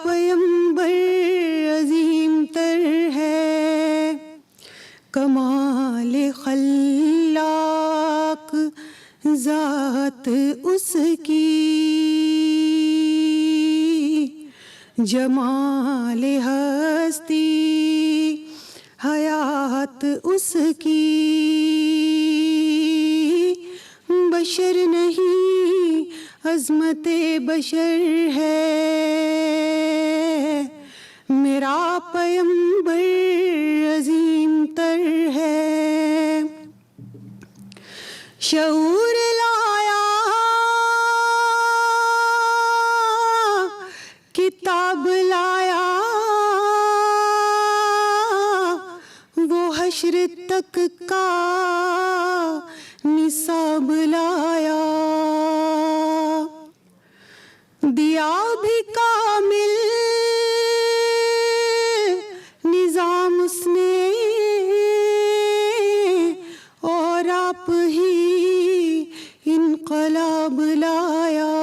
پیمبر عظیم تر ہے، کمال خلاق ذات اس کی، جمال ہستی حیات اس کی، بشر نہیں عظمت بشر ہے، میرا پیمبر عظیم تر ہے، شعور لایا کتاب لایا، وہ حشر تک کا نصاب لایا، دیا بھی کامل نظام اس نے، اور آپ ہی انقلاب لایا،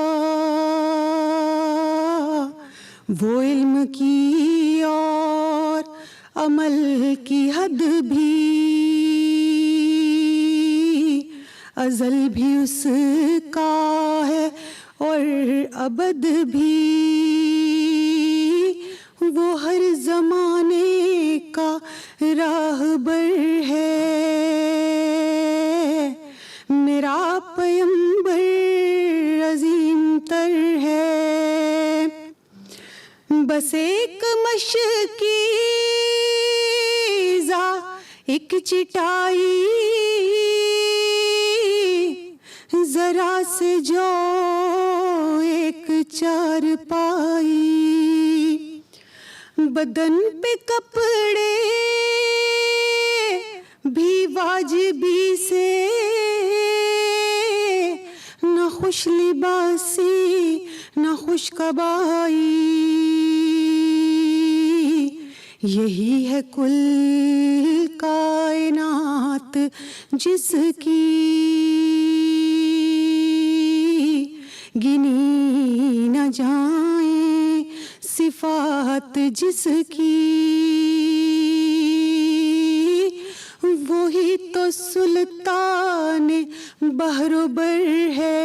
وہ علم کی اور عمل کی حد بھی ازل بھی اس کا ہے اور ابد بھی، وہ ہر زمانے کا راہبر ہے، میرا پیمبر عظیم تر ہے، بس ایک مشکی ایک چٹائی، ذرا سے جو ایک چارپائی، بدن پہ کپڑے بھی واجبی سے، نہ خوش لباسی نہ خوش قبائی، یہی ہے کل کائنات جس کی گنی نہ جائیں صفات، جس کی وہی تو سلطان بحر و بر ہے،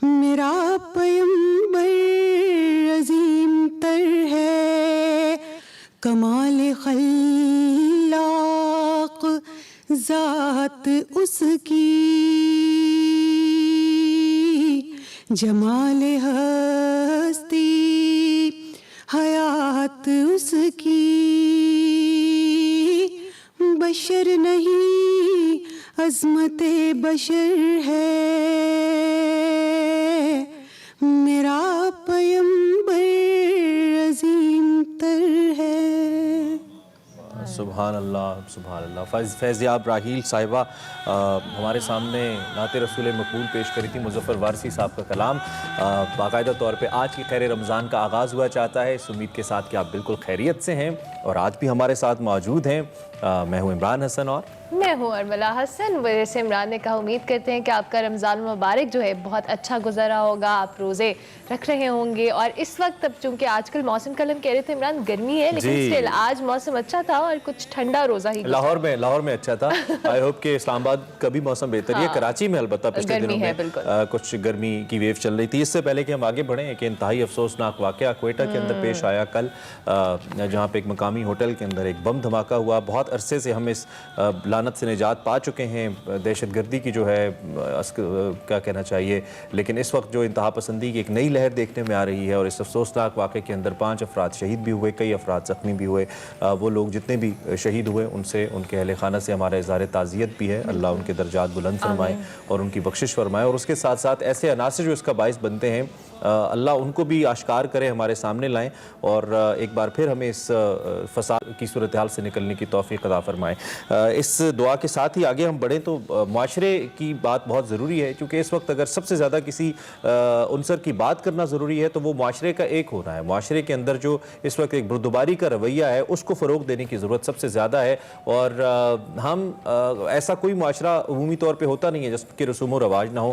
میرا پیمبر عظیم تر ہے، کمال خلاق ذات اس کی، جمال ہستی حیات اس کی، بشر نہیں عظمت بشر ہے، میرا پیمبر عظیم تر ہے۔ سبحان اللہ سبحان اللہ۔ فیضیاب راحیل صاحبہ ہمارے سامنے نعت رسول مقبول پیش کری تھی، مظفر وارثی صاحب کا کلام باقاعدہ طور پہ آج کی خیر رمضان کا آغاز ہوا چاہتا ہے، اس امید کے ساتھ کہ آپ بالکل خیریت سے ہیں اور آج بھی ہمارے ساتھ موجود ہیں۔ میں ہوں عمران حسن اور میں ہوں ارملہ حسن۔ جیسے عمران نے کہا، امید کرتے ہیں کہ آپ کا رمضان المبارک جو ہے بہت اچھا گزرا ہوگا، آپ روزے رکھ رہے ہوں گے، اور اس وقت اب چونکہ آج کل موسم کل ہم کہہ رہے تھے عمران گرمی ہے، لیکن اسٹل آج موسم اچھا تھا اور کچھ ٹھنڈا روزہ ہی گزرا۔ لاہور میں اچھا تھا، آئی ہوپ کہ اسلام آباد کا بھی موسم بہتر ہے، کراچی میں البتہ پچھلے دنوں میں کچھ گرمی کی ویو چل رہی تھی۔ اس سے پہلے کہ ہم آگے بڑھیں، ایک انتہائی افسوسناک واقعہ کوئٹہ کے اندر پیش آیا کل، جہاں پہ ایک مقامی ہوٹل کے اندر ایک بم دھماکہ ہوا۔ بہت عرصے سے ہم اس لعنت سے نجات پا چکے ہیں، دہشت گردی کی جو ہے کیا کہنا چاہیے، لیکن اس وقت جو انتہا پسندی کی ایک نئی لہر دیکھنے میں آ رہی ہے، اور اس افسوسناک واقعے کے اندر 5 افراد شہید بھی ہوئے، کئی افراد زخمی بھی ہوئے۔ وہ لوگ جتنے بھی شہید ہوئے ان سے، ان کے اہل خانہ سے ہمارا اظہار تعزیت بھی ہے، اللہ ان کے درجات بلند فرمائے اور ان کی بخشش فرمائے، اور اس کے ساتھ ساتھ ایسے عناصر جو اس کا باعث بنتے ہیں اللہ ان کو بھی آشکار کرے، ہمارے سامنے لائیں، اور ایک بار پھر ہمیں اس فساد کی صورتحال سے نکلنے کی توفیق عطا فرمائیں۔ اس دعا کے ساتھ ہی آگے ہم بڑھیں تو معاشرے کی بات بہت ضروری ہے، کیونکہ اس وقت اگر سب سے زیادہ کسی عنصر کی بات کرنا ضروری ہے تو وہ معاشرے کا ایک ہونا ہے۔ معاشرے کے اندر جو اس وقت ایک بردباری کا رویہ ہے، اس کو فروغ دینے کی ضرورت سب سے زیادہ ہے، اور ہم ایسا کوئی معاشرہ عمومی طور پہ ہوتا نہیں ہے جس کے رسوم و رواج نہ ہو۔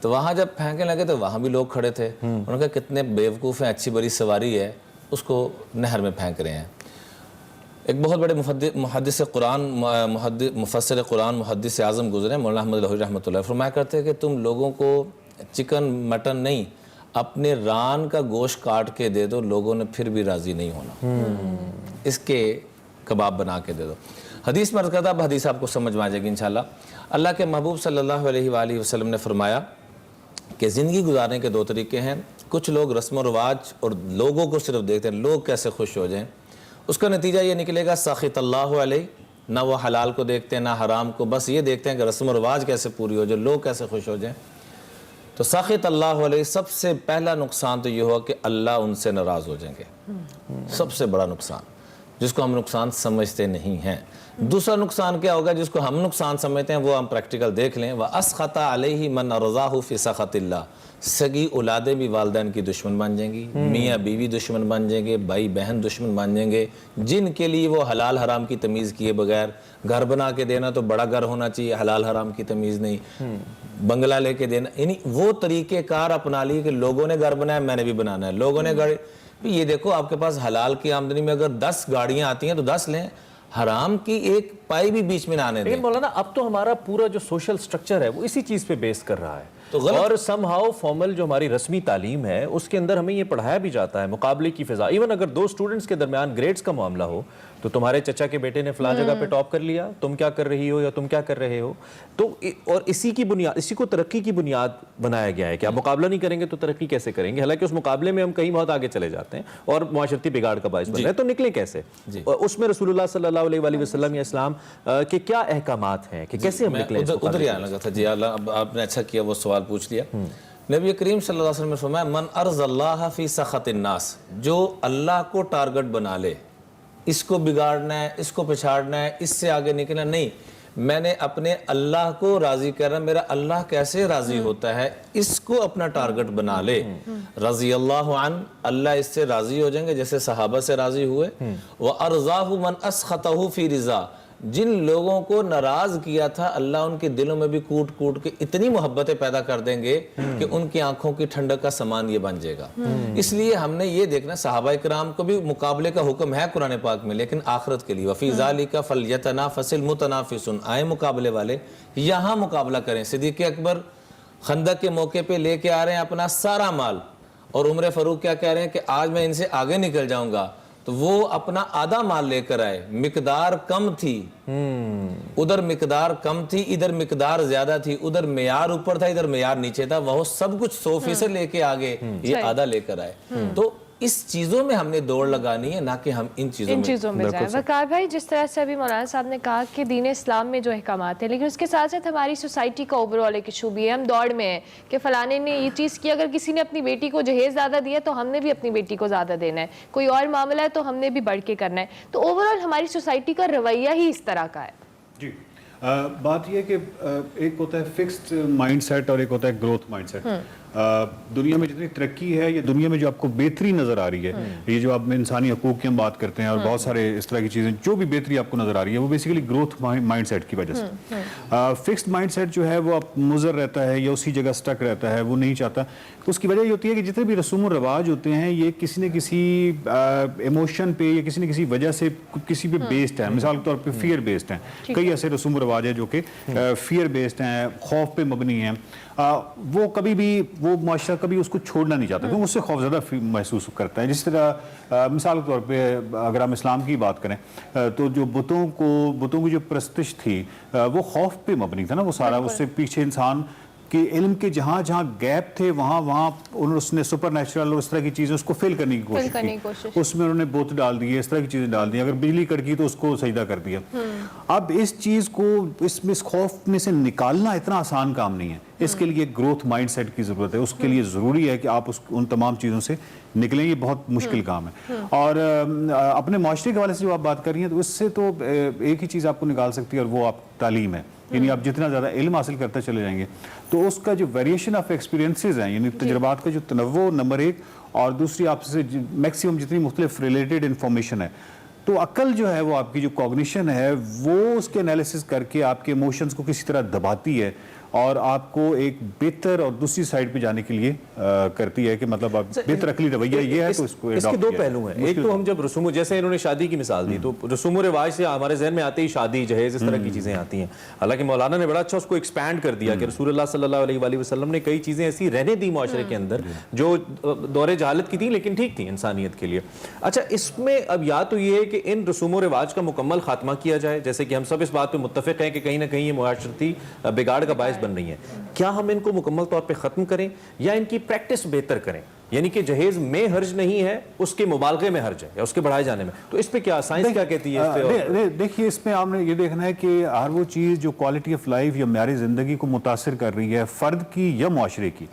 تو وہاں جب پھینکنے لگے تو وہاں بھی لوگ کھڑے تھے. انہوں نے کہا کتنے بیوقوف ہیں, اچھی بڑی سواری ہے, اس کو نہر میں پھینک رہے ہیں. ایک بہت بڑے محدث قرآن, مفسر قرآن, محدث اعظم گزرے مولانا احمد لاہوری رحمۃ اللہ, فرمایا کرتے ہیں کہ تم لوگوں کو چکن مٹن نہیں, اپنے ران کا گوشت کاٹ کے دے دو, لوگوں نے پھر بھی راضی نہیں ہونا, اس کے کباب بنا کے دے دو. حدیث میں عرض کرتا, اب حدیث آپ کو سمجھ میں آ جائے گی انشاءاللہ. اللہ کے محبوب صلی اللہ علیہ وآلہ وسلم نے فرمایا کہ زندگی گزارنے کے دو طریقے ہیں. کچھ لوگ رسم و رواج اور لوگوں کو صرف دیکھتے ہیں, لوگ کیسے خوش ہو جائیں, اس کا نتیجہ یہ نکلے گا سخط اللہ علیہ. نہ وہ حلال کو دیکھتے ہیں نہ حرام کو, بس یہ دیکھتے ہیں کہ رسم و رواج کیسے پوری ہو جائے, لوگ کیسے خوش ہو جائیں. تو سخط اللہ علیہ, سب سے پہلا نقصان تو یہ ہوا کہ اللہ ان سے ناراض ہو جائیں گے, سب سے بڑا نقصان, جس کو ہم نقصان سمجھتے نہیں ہیں. دوسرا نقصان کیا ہوگا جس کو ہم نقصان سمجھتے ہیں, وہ ہم پریکٹیکل دیکھ لیں. وَأَسْخَطَ عَلَيْهِ مَنْ أَرْضَاهُ فِي سَخَطِ اللَّهِ. سگی اولادیں بھی والدین کی دشمن بن جائیں گی, میاں بیوی دشمن بن جائیں گے, بھائی بہن دشمن بن جائیں گے, جن کے لیے وہ حلال حرام کی تمیز کیے بغیر, گھر بنا کے دینا تو بڑا گھر ہونا چاہیے, حلال حرام کی تمیز نہیں, بنگلہ لے کے دینا, یعنی وہ طریقہ کار اپنا لیے کہ لوگوں نے گھر بنایا میں نے بھی بنانا ہے, لوگوں نے گھر. یہ دیکھو آپ کے پاس حلال کی آمدنی میں اگر 10 گاڑیاں آتی ہیں تو 10 لیں, حرام کی ایک پائی بھی بیچ میں نہ آنے دیں. لیکن مولانا اب تو ہمارا پورا جو سوشل سٹرکچر ہے وہ اسی چیز پہ بیس کر رہا ہے, اور سم ہاؤ فارمل جو ہماری رسمی تعلیم ہے اس کے اندر ہمیں یہ پڑھایا بھی جاتا ہے مقابلے کی فضا. ایون اگر 2 اسٹوڈنٹس کے درمیان گریڈز کا معاملہ ہو تو تمہارے چچا کے بیٹے نے فلاں جگہ پہ ٹاپ کر لیا, تم کیا کر رہی ہو یا تم کیا کر رہے ہو, تو اور اسی کی بنیاد, اسی کو ترقی کی بنیاد بنایا گیا ہے کہ آپ مقابلہ نہیں کریں گے تو ترقی کیسے کریں گے. حالانکہ اس مقابلے میں ہم کہیں بہت آگے چلے جاتے ہیں اور معاشرتی بگاڑ کا باعث بن رہے ہیں, تو نکلیں کیسے. اس میں رسول اللہ صلی اللہ علیہ وآلہ وسلم یا اسلام کے کیا احکامات ہیں کہ کیسے ہم نکلیں. ادھر ہی آنے لگا تھا. جی اللہ, آپ نے اچھا کیا وہ سوال پوچھ لیا. نبی کریم صلی اللہ علیہ وسلم نے فرمایا من ارض اللہ فی سخط الناس, جو اللہ کو ٹارگٹ بنا لے, اس کو بگاڑنا ہے, اس کو پچھاڑنا ہے, اس سے آگے نکلنا نہیں, میں نے اپنے اللہ کو راضی کرنا, میرا اللہ کیسے راضی ہوتا ہے, اس کو اپنا ٹارگٹ بنا لے. رضی اللہ عنہ, اللہ اس سے راضی ہو جائیں گے جیسے صحابہ سے راضی ہوئے. وَأَرْضَاهُ مَنْ أَسْخَطَهُ فِي رِضَا, جن لوگوں کو ناراض کیا تھا اللہ ان کے دلوں میں بھی کوٹ کوٹ کے اتنی محبتیں پیدا کر دیں گے کہ ان کی آنکھوں کی ٹھنڈک کا سامان یہ بن جائے گا. اس لیے ہم نے یہ دیکھنا, صحابہ کرام کو بھی مقابلے کا حکم ہے قرآن پاک میں, لیکن آخرت کے لیے. وَفِي ذَلِكَ فَلْيَتَنَافَسِ الْمُتَنَافِسُونَ, آئے مقابلے والے یہاں مقابلہ کریں. صدیق اکبر خندق کے موقع پہ لے کے آ رہے ہیں اپنا سارا مال, اور عمر فاروق کیا کہہ رہے ہیں کہ آج میں ان سے آگے نکل جاؤں گا, تو وہ اپنا آدھا مال لے کر آئے. مقدار کم تھی, ادھر مقدار کم تھی, ادھر مقدار زیادہ تھی, ادھر معیار اوپر تھا, ادھر معیار نیچے تھا, وہ سب کچھ 100% لے کے آگے, یہ آدھا لے کر آئے. تو اس چیزوں میں ہم نے دوڑ لگانی ہے, نہ کہ ہم ان چیزوں میں جائیں. وقار بھائی, جس طرح سے ابھی مولانا صاحب نے کہا کہ دین اسلام میں جو احکامات ہیں, لیکن اس کے ساتھ ساتھ ہماری سوسائٹی کا اوور آل ایک ایشو بھی ہے. ہم دوڑ میں ہیں کہ فلانے نے یہ چیز کی, اگر کسی نے اپنی بیٹی کو جہیز زیادہ دیا تو ہم نے بھی اپنی بیٹی کو زیادہ دینا ہے, کوئی اور معاملہ ہے تو ہم نے بھی بڑھ کے کرنا ہے. تو اوور آل ہماری سوسائٹی کا رویہ ہی اس طرح کا ہے. جی بات یہ ہے کہ ایک ہوتا ہے فکسڈ مائنڈ سیٹ اور ایک ہوتا ہے گروتھ مائنڈ سیٹ. دنیا میں جتنی ترقی ہے یا دنیا میں جو آپ کو بہتری نظر آ رہی ہے, یہ جو آپ انسانی حقوق کی ہم بات کرتے ہیں اور بہت سارے اس طرح کی چیزیں, جو بھی بہتری آپ کو نظر آ رہی ہے وہ بیسیکلی گروتھ مائنڈ سیٹ کی وجہ سے. فکسڈ مائنڈ سیٹ جو ہے وہ آپ مضر رہتا ہے یا اسی جگہ سٹک رہتا ہے, وہ نہیں چاہتا. اس کی وجہ یہ ہوتی ہے کہ جتنے بھی رسوم و رواج ہوتے ہیں یہ کسی نہ کسی ایموشن پہ یا کسی نہ کسی وجہ سے کسی پہ بیسڈ ہے. مثال کے طور پہ فیئر بیسڈ ہیں, کئی ایسے رسوم و رواج ہیں جو کہ فیئر بیسڈ ہیں, خوف پہ مبنی ہیں. وہ کبھی بھی, وہ معاشرہ کبھی اس کو چھوڑنا نہیں چاہتا کیونکہ اس سے خوف زیادہ محسوس کرتا ہے. جس طرح مثال کے طور پہ اگر ہم اسلام کی بات کریں تو جو بتوں کی جو پرستش تھی وہ خوف پہ مبنی تھا نا, وہ سارا. اس سے پیچھے انسان کہ علم کے جہاں جہاں گیپ تھے وہاں اس نے سپر نیچرل اور اس طرح کی چیزیں اس کو فل کرنے کی کوشش کی. اس میں انہوں نے بت ڈال دی, اس طرح کی چیزیں ڈال دی, اگر بجلی کٹ گئی تو اس کو سجدہ کر دیا. اب اس چیز کو اس خوف میں سے نکالنا اتنا آسان کام نہیں ہے. اس کے لیے گروتھ مائنڈ سیٹ کی ضرورت ہے. اس کے لیے ضروری ہے کہ آپ ان تمام چیزوں سے نکلیں. یہ بہت مشکل کام ہے. اور اپنے معاشرے کے حوالے سے جو آپ بات کر رہی ہیں تو اس سے تو ایک ہی چیز آپ کو نکال سکتی ہے اور وہ آپ تعلیم ہے. یعنی آپ جتنا زیادہ علم حاصل کرتے چلے جائیں گے تو اس کا جو ویریشن آف ایکسپیرینسز ہیں, یعنی تجربات کا جو تنوع نمبر 1, اور دوسری آپ سے میکسیمم جتنی مختلف ریلیٹڈ انفارمیشن ہے, تو عقل جو ہے وہ آپ کی جو کوگنیشن ہے وہ اس کے انالیسس کر کے آپ کے ایموشنز کو کسی طرح دباتی ہے اور آپ کو ایک بہتر اور دوسری سائڈ پہ جانے کے لیے کرتی ہے کہ مطلب آپ بہتر عقلی رویہ یہ ہے تو اس کو اس کے دو پہلو ہیں. ایک تو ہم جب رسوم جیسے انہوں نے شادی کی مثال دی تو رسوم و رواج سے ہمارے ذہن میں آتے ہی شادی جہیز اس طرح کی چیزیں آتی ہیں. حالانکہ مولانا نے بڑا اچھا اس کو ایکسپینڈ کر دیا کہ رسول اللہ صلی اللہ علیہ وآلہ وسلم نے کئی چیزیں ایسی رہنے دی معاشرے کے اندر جو دور جہالت کی تھیں لیکن ٹھیک تھیں انسانیت کے لیے. اچھا اس میں اب یا تو یہ ہے کہ ان رسوم و رواج کا مکمل خاتمہ کیا جائے, جیسے کہ ہم سب اس بات پہ متفق ہیں کہ کہیں نہ کہیں یہ معاشرتی بگاڑ کا باعث بن رہی ہیں, کیا ہم ان کو مکمل طور پہ ختم کریں یا ان کی پریکٹس بہتر کریں؟ یعنی کہ جہیز میں حرج نہیں ہے, اس کے مبالغے میں حرج ہے یا اس کے بڑھائے جانے میں. تو اس پہ کیا سائنس کیا کہتی ہے اس پہ؟ دیکھیے اس میں آپ نے یہ دیکھنا ہے کہ ہر وہ چیز جو کوالٹی آف لائف یا معیار زندگی کو متاثر کر رہی ہے فرد کی یا معاشرے کی,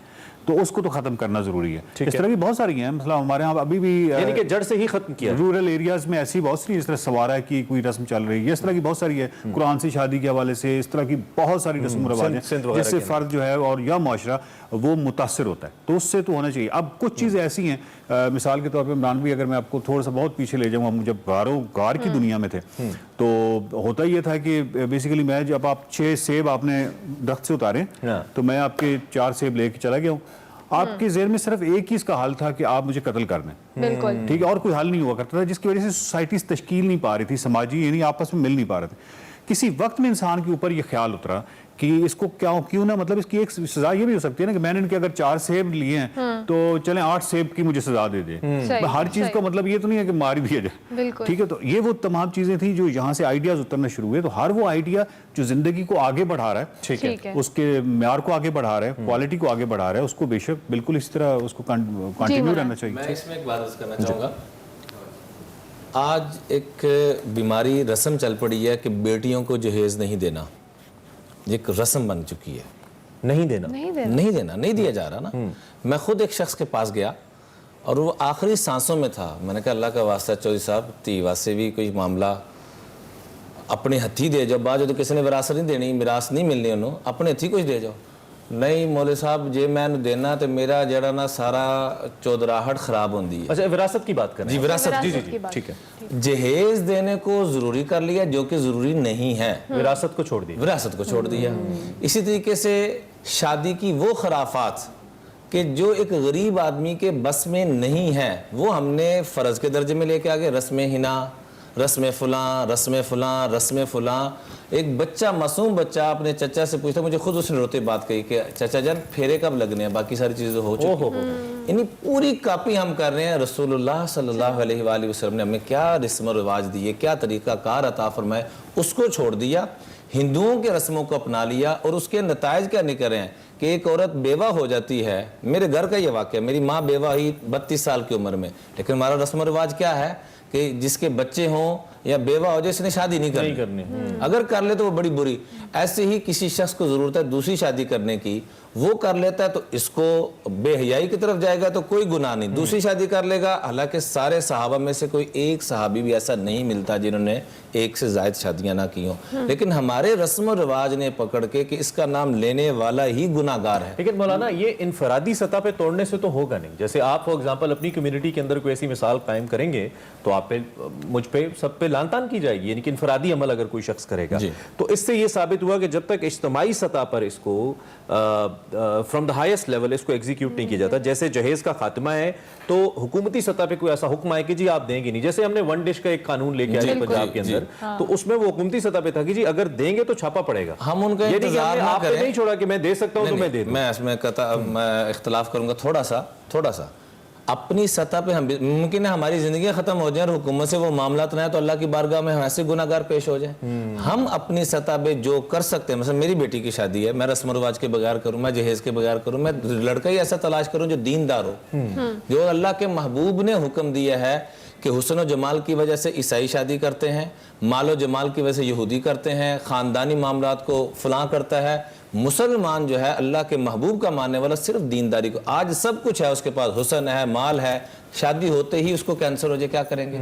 تو اس کو تو ختم کرنا ضروری ہے. اس طرح کی بہت ساری ہیں, مثلا ہمارے ہاں ابھی بھی یعنی کہ جڑ سے ہی ختم کیا, رورل ایریاز میں ایسی بہت سی, اس طرح سوارہ کی کوئی رسم چل رہی ہے, اس طرح کی بہت ساری ہے, قرآن سے شادی کے حوالے سے اس طرح کی بہت ساری رسم و رواج ہیں جس سے فرد جو ہے اور یا معاشرہ وہ متاثر ہوتا ہے, تو اس سے تو ہونا چاہیے. اب کچھ چیزیں ایسی ہیں, مثال کے طور پہ عمران بھی اگر میں آپ کو تھوڑا سا بہت پیچھے لے جاؤں, ہم جب غار کی دنیا میں تھے تو ہوتا یہ تھا کہ بیسیکلی میں جب آپ 6 سیب آپ نے درخت سے اتارے تو میں آپ کے 4 سیب لے کے چلا گیا ہوں, آپ کے ذہن میں صرف ایک ہی اس کا حل تھا کہ آپ مجھے قتل کر دیں, بالکل ٹھیک ہے, اور کوئی حل نہیں ہوا کرتا تھا, جس کی وجہ سے سوسائٹیز تشکیل نہیں پا رہی تھی, سماجی یعنی آپس میں مل نہیں پا رہے تھے. کسی وقت میں انسان کے اوپر یہ خیال اترا کہ اس کو کیوں نہ, مطلب اس کی ایک سزا یہ بھی ہو سکتی ہے نا کہ میں نے ان کے اگر 4 سیب لیے ہیں تو چلیں 8 سیب کی مجھے سزا دے دیں. ہر چیز کا مطلب یہ تو نہیں ہے کہ مار دیا جائے, ٹھیک ہے. تو یہ وہ تمام چیزیں تھیں جو یہاں سے آئیڈیاز اترنا شروع ہوئے. تو ہر وہ آئیڈیا جو زندگی کو آگے بڑھا رہا ہے, ٹھیک ہے, اس کے معیار کو آگے بڑھا رہا ہے, کوالٹی کو آگے بڑھا رہا ہے, اس کو بے شک بالکل اس طرح اس کو کنٹینیو رہنا چاہیے. میں اس میں ایک بات عرض کرنا چاہوں گا. آج ایک بیماری رسم چل پڑی ہے کہ بیٹیوں کو جہیز نہیں دینا, ایک رسم بن چکی ہے. نہیں دیا جا رہا نا. میں خود ایک شخص کے پاس گیا اور وہ آخری سانسوں میں تھا. میں نے کہا اللہ کا واسطہ چودھری صاحب تی واسطے بھی کوئی معاملہ اپنے ہتھی دے جاؤ, بعد جو کسی نے وراثت نہیں دینی, میراث نہیں ملنی انہوں, اپنے ہتھی کچھ دے جاؤ. نہیں مولوی صاحب جے میں دینا تو میرا جڑا نا سارا چودراہٹ خراب ہوندی ہے. اچھا وراثت کی بات کریں. جی وراثت, جی ٹھیک ہے. جہیز دینے کو ضروری کر لیا جو کہ ضروری نہیں ہے, وراثت کو چھوڑ دیا. اسی طریقے سے شادی کی وہ خرافات کہ جو ایک غریب آدمی کے بس میں نہیں ہے وہ ہم نے فرض کے درجے میں لے کے آگے, رسم ہنا, رسم فلاں. ایک بچہ, معصوم بچہ اپنے چچا سے پوچھتا, مجھے خود اس نے روتے بات کہی کہ چچا جان پھیرے کب لگنے ہیں, باقی ساری چیزیں ہو چکی ہیں. یعنی پوری کاپی ہم کر رہے ہیں. رسول اللہ صلی اللہ علیہ وآلہ وسلم نے ہمیں کیا رسم و رواج دیے, کیا طریقہ کار عطا فرمائے, اس کو چھوڑ دیا, ہندوؤں کے رسموں کو اپنا لیا. اور اس کے نتائج کیا نکل رہے ہیں کہ ایک عورت بیوہ ہو جاتی ہے. میرے گھر کا یہ واقعہ, میری ماں بیوہ ہوئی 32 سال کی عمر میں, لیکن ہمارا رسم و رواج کیا ہے کہ جس کے بچے ہوں یا بیوہ ہو جائے اس نے شادی نہیں کرنی. اگر کر لے تو وہ بڑی بری. ایسے ہی کسی شخص کو ضرورت ہے دوسری شادی کرنے کی, وہ کر لیتا ہے تو اس کو بے حیائی کی طرف جائے گا تو کوئی گناہ نہیں, دوسری شادی کر لے گا. حالانکہ سارے صحابہ میں سے کوئی ایک صحابی بھی ایسا نہیں ملتا جنہوں نے ایک سے زائد شادیاں نہ کی ہوں. لیکن ہمارے رسم و رواج نے پکڑ کے کہ اس کا نام لینے والا ہی گناہ گار ہے. لیکن مولانا یہ انفرادی سطح پہ توڑنے سے تو ہوگا نہیں. جیسے آپ فار ایگزامپل اپنی کمیونٹی کے اندر کوئی ایسی مثال قائم کریں گے تو آپ پہ, مجھ پہ, سب پہ لان تان کی جائے گی, یعنی کہ انفرادی عمل اگر کوئی شخص کرے گا. تو اس سے یہ ثابت ہوا کہ جب تک اجتماعی سطح پر اس کو فرام دا ہائیسٹ لیول اس کو ایگزیکیوٹ نہیں کیا جاتا, جیسے جہیز کا خاتمہ ہے تو حکومتی سطح پہ کوئی ایسا حکم آئے کہ جی آپ دیں گے نہیں, جیسے ہم نے 1 ڈش کا ایک قانون لے کے آئے پنجاب کے اندر, تو اس میں وہ حکومتی سطح پہ تھا کہ جی اگر دیں گے تو چھاپا پڑے گا. ہم ان کا انتظار نہ کریں, نہیں چھوڑا کہ میں دے سکتا ہوں تو میں دے دوں. میں اس میں اختلاف کروں گا تھوڑا سا. اپنی سطح پہ ہم ممکن ہے ہماری زندگیاں ختم ہو جائیں اور حکومت سے وہ معاملات نہ ہیں تو اللہ کی بارگاہ میں ہم ایسے گناہ گار پیش ہو جائیں. ہم اپنی سطح پہ جو کر سکتے ہیں, مثلا میری بیٹی کی شادی ہے, میں رسم و رواج کے بغیر کروں, میں جہیز کے بغیر کروں, میں لڑکا ہی ایسا تلاش کروں جو دیندار ہو, جو اللہ کے محبوب نے حکم دیا ہے کہ حسن و جمال کی وجہ سے عیسائی شادی کرتے ہیں, مال و جمال کی وجہ سے یہودی کرتے ہیں, خاندانی معاملات کو فلاں کرتا ہے. مسلمان جو ہے اللہ کے محبوب کا ماننے والا صرف دینداری کو, آج سب کچھ ہے اس کے پاس, حسن ہے, مال ہے, شادی ہوتے ہی اس کو کینسر ہو جائے کیا کریں گے,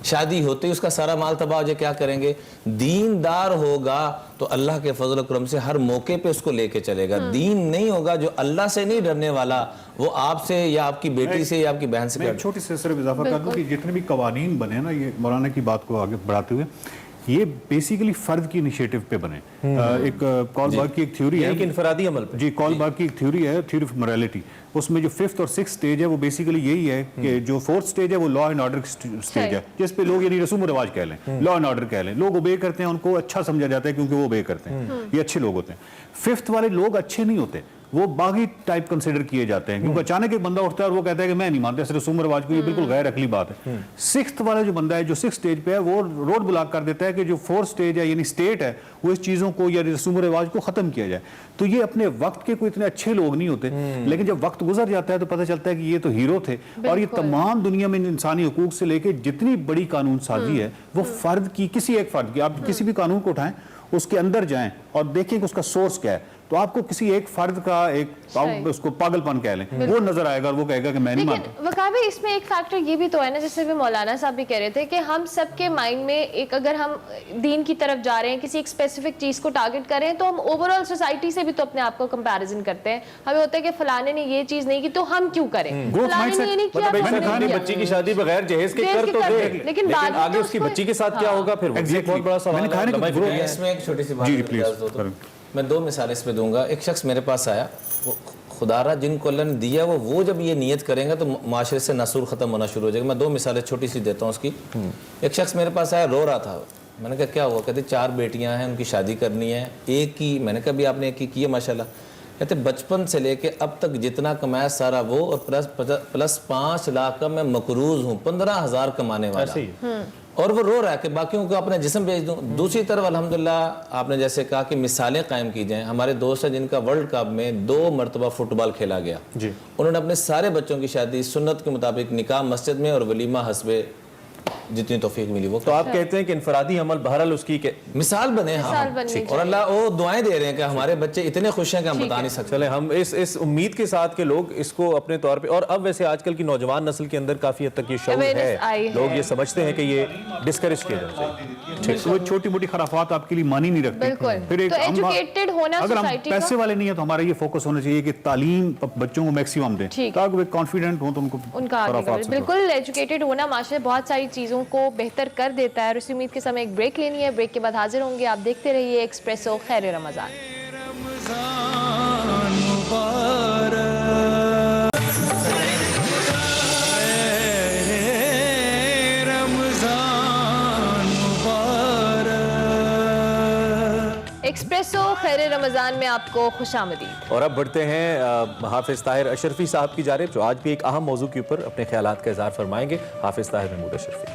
شادی ہوتے ہی اس کا سارا مال تباہ ہو جائے کیا کریں گے. دیندار ہوگا تو اللہ کے فضل و کرم سے ہر موقع پہ اس کو لے کے چلے گا. دین نہیں ہوگا, جو اللہ سے نہیں ڈرنے والا, وہ آپ سے یا آپ کی بیٹی سے یا آپ کی بہن سے. میں چھوٹی سے صرف اضافہ کر دوں کہ جتنے بھی قوانین بنے نا, یہ مولانا کی بات کو آگے بڑھاتے ہوئے, یہ بیسیکلی فرد کی انیشیٹو پہ بنے. ایک کالبرگ کی ایک تھیوری ہے, ایک انفرادی عمل پہ. جی, کالبرگ کی ایک تھیوری ہے, تھیوری آف موریلٹی. اس میں جو 5th اور 6th سٹیج ہے وہ بیسیکلی یہی ہے کہ جو 4th سٹیج ہے وہ لا اینڈ آرڈر سٹیج ہے, جس پہ لوگ یعنی رسوم و رواج کہہ لیں, لا اینڈ آرڈر کہہ لیں, لوگ اوبے کرتے ہیں, ان کو اچھا سمجھا جاتا ہے کیونکہ وہ اوبے کرتے ہیں, یہ اچھے لوگ ہوتے ہیں. 5th والے لوگ اچھے نہیں ہوتے, وہ باغی ٹائپ کنسیڈر کیے جاتے ہیں, کیونکہ اچانک ایک بندہ اٹھتا ہے اور وہ کہتا ہے کہ میں نہیں مانتا اس رسوم و رواج کو, یہ بالکل غیر عقلی بات ہے. 6th والا جو بندہ ہے جو 6th سٹیج پہ ہے وہ روڈ بلاک کر دیتا ہے کہ جو 4th سٹیج ہے یعنی سٹیٹ ہے وہ اس چیزوں کو یا رسوم و رواج کو ختم کیا جائے. تو یہ اپنے وقت کے کوئی اتنے اچھے لوگ نہیں ہوتے, لیکن جب وقت گزر جاتا ہے تو پتہ چلتا ہے کہ یہ تو ہیرو تھے. اور یہ تمام دنیا میں انسانی حقوق سے لے کے جتنی بڑی قانون سازی ہے وہ فرد کی, کسی ایک فرد کی, آپ کسی بھی قانون کو اٹھائیں اس کے اندر جائیں اور دیکھیں کہ اس کا سورس کیا ہے, تو آپ کو کسی ایک فرد کا ایک اس کو پاگل پن کہہ لیں وہ نظر آئے گا اور وہ کہے گا کہ میں نہیں مانتا. وقار بھائی اس میں ایک فیکٹر یہ بھی تو ہے نا, جیسے بھی مولانا صاحب بھی کہہ رہے تھے کہ ہم سب کے مائنڈ میں ایک, اگر ہم دین کی طرف جا رہے ہیں, کسی ایک اسپیسیفک چیز کو ٹارگٹ کر رہے ہیں, تو ہم اوور آل سوسائٹی سے بھی تو اپنے آپ کو کمپیریزن کرتے ہیں. ہمیں ہوتا ہے کہ فلانے نے یہ چیز نہیں کی تو ہم کیوں کریں, فلانے نے یہ نہیں کیا تو ہم نے کیا. بچی کی شادی بغیر جہیز کے کر تو دے, لیکن آگے اس کی بچی کے ساتھ کیا ہوگا پھر, وہ بہت بڑا سوال ہے. اس میں ایک چھوٹی سی بات میں 2 مثالیں اس پہ دوں گا. ایک شخص میرے پاس آیا, خدا را جن کو اللہ نے دیا وہ جب یہ نیت کریں گا تو معاشرے سے ناسور ختم ہونا شروع ہو جائے گا. میں 2 مثالیں چھوٹی سی دیتا ہوں اس کی. ایک شخص میرے پاس آیا, رو رہا تھا. میں نے کہا کیا ہوا؟ کہتے 4 بیٹیاں ہیں, ان کی شادی کرنی ہے, ایک ہی. میں نے کہا بھی آپ نے ایک ہی کی ہے ماشاءاللہ. کہتے بچپن سے لے کے اب تک جتنا کمایا سارا وہ, اور پلس 5 لاکھ کا میں مقروض ہوں, 15,000 کمانے والا, اور وہ رو رہا ہے کہ باقیوں کو اپنا جسم بھیج دوں. دوسری طرف الحمدللہ آپ نے جیسے کہا کہ مثالیں قائم کی جائیں. ہمارے دوست ہیں جن کا ورلڈ کپ میں 2 مرتبہ فٹ بال کھیلا گیا, انہوں نے اپنے سارے بچوں کی شادی سنت کے مطابق نکاح مسجد میں اور ولیمہ حسب جتنی توفیق ملی وہ. تو آپ کہتے ہیں کہ انفرادی عمل بہرحال اس کی مثال بنے. ہاں, اور اللہ وہ دعائیں دے رہے ہیں کہ ہمارے بچے اتنے خوش ہیں کہ ہم بتا نہیں سکتے. چلیں ہم اس امید کے ساتھ کہ لوگ اس کو اپنے طور پہ, اور اب ویسے آج کل کی نوجوان نسل کے اندر کافی حد تک یہ شعور ہے, لوگ یہ سمجھتے ہیں کہ یہ ڈسکریج کیا جانا چاہیے. وہ چھوٹی موٹی خرافات آپ کے لیے مانی نہیں رکھتے. پھر ایجوکیٹڈ ہونا, اگر ہم پیسے والے نہیں ہیں تو ہمارا یہ فوکس ہونا چاہیے کہ تعلیم بچوں کو میکسیمم دیں تاکہ وہ کانفیڈنٹ ہوں تو ان کو خرافات سے. بالکل ایجوکیٹڈ ہونا معاشرے بہت ساری چیزوں کو بہتر کر دیتا ہے. اور اسی امید کے ساتھ ایک بریک لینی ہے, بریک کے بعد حاضر ہوں گے. آپ دیکھتے رہیے ایکسپریسو. خیر رمضان. ایکسپریسو خیر رمضان میں آپ کو خوش آمدید. اور اب بڑھتے ہیں حافظ طاہر اشرفی صاحب کی جانب, جو آج بھی ایک اہم موضوع کے اوپر اپنے خیالات کا اظہار فرمائیں گے. حافظ طاہر محمود اشرفی.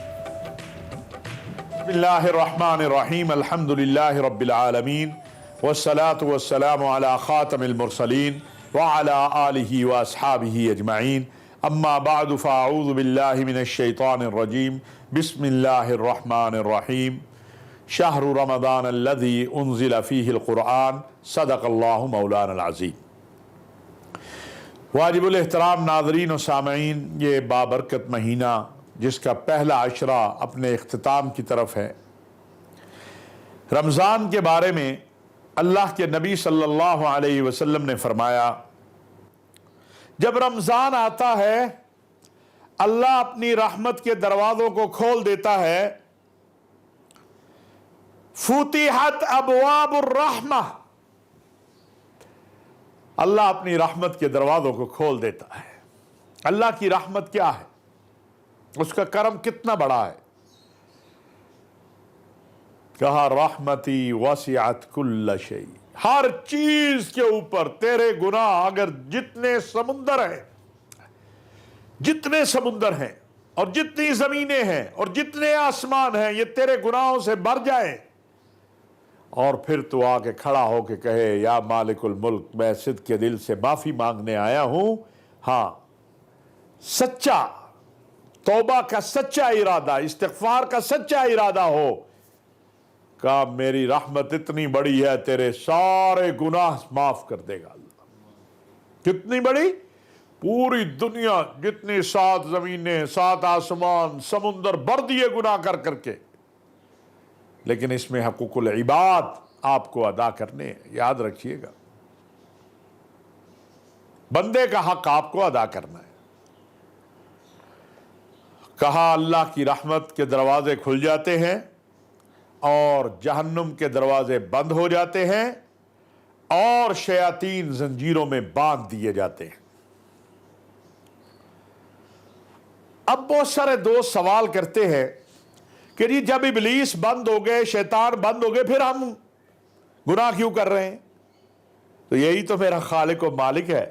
بسم اللہ الرحمن الرحیم, الحمدللہ رب العالمین, والصلاة والسلام علی خاتم المرسلین وعلی آلہ واصحابہ اجمعین. اما بعد فاعوذ باللہ من الشیطان الرجیم. بسم اللہ الرحمن الرحیم. شہر رمضان الذی انزل فیہ القرآن. صدق اللہ مولانا العظیم. واجب الاحترام ناظرین و سامعین, یہ بابرکت مہینہ جس کا پہلا عشرہ اپنے اختتام کی طرف ہے, رمضان کے بارے میں اللہ کے نبی صلی اللہ علیہ وسلم نے فرمایا, جب رمضان آتا ہے اللہ اپنی رحمت کے دروازوں کو کھول دیتا ہے. فتحت ابواب الرحمہ, اللہ اپنی رحمت کے دروازوں کو کھول دیتا ہے. اللہ کی رحمت کیا ہے, اس کا کرم کتنا بڑا ہے. کہا رحمتی وسعت کل شیء, ہر چیز کے اوپر تیرے گناہ اگر جتنے سمندر ہیں اور جتنی زمینیں ہیں اور جتنے آسمان ہیں یہ تیرے گناہوں سے بھر جائیں, اور پھر تو آ کے کھڑا ہو کے کہے یا مالک الملک میں صدق کے دل سے معافی مانگنے آیا ہوں, ہاں سچا توبہ کا سچا ارادہ, استغفار کا سچا ارادہ ہو, کہا میری رحمت اتنی بڑی ہے تیرے سارے گناہ معاف کر دے گا اللہ. کتنی بڑی؟ پوری دنیا جتنی 7 زمینیں 7 آسمان سمندر بھر دیے گناہ کر کر کے, لیکن اس میں حقوق العباد آپ کو ادا کرنے, یاد رکھیے گا بندے کا حق آپ کو ادا کرنا ہے. کہا اللہ کی رحمت کے دروازے کھل جاتے ہیں اور جہنم کے دروازے بند ہو جاتے ہیں اور شیاطین زنجیروں میں باندھ دیے جاتے ہیں۔ اب بہت سارے دوست سوال کرتے ہیں کہ جی جب ابلیس بند ہو گئے، شیطان بند ہو گئے، پھر ہم گناہ کیوں کر رہے ہیں؟ تو یہی تو میرا خالق و مالک ہے،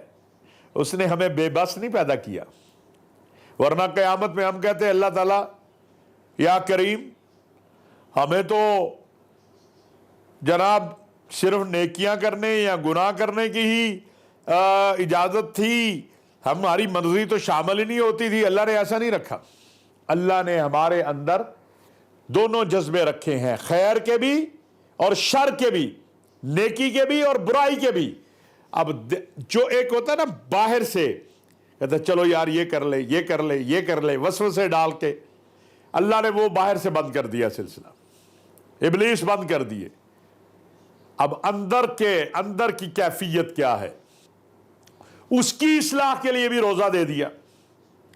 اس نے ہمیں بے بس نہیں پیدا کیا، ورنہ قیامت میں ہم کہتے ہیں اللہ تعالیٰ یا کریم ہمیں تو جناب صرف نیکیاں کرنے یا گناہ کرنے کی ہی اجازت تھی، ہماری مرضی تو شامل ہی نہیں ہوتی تھی۔ اللہ نے ایسا نہیں رکھا، اللہ نے ہمارے اندر دونوں جذبے رکھے ہیں، خیر کے بھی اور شر کے بھی، نیکی کے بھی اور برائی کے بھی۔ اب جو ایک ہوتا ہے نا باہر سے کہتا ہے چلو یار یہ کر لے، یہ کر لے، یہ کر لے، وسوسے ڈال کے، اللہ نے وہ باہر سے بند کر دیا سلسلہ، ابلیس بند کر دیے۔ اب اندر کی کیفیت کیا ہے، اس کی اصلاح کے لیے بھی روزہ دے دیا۔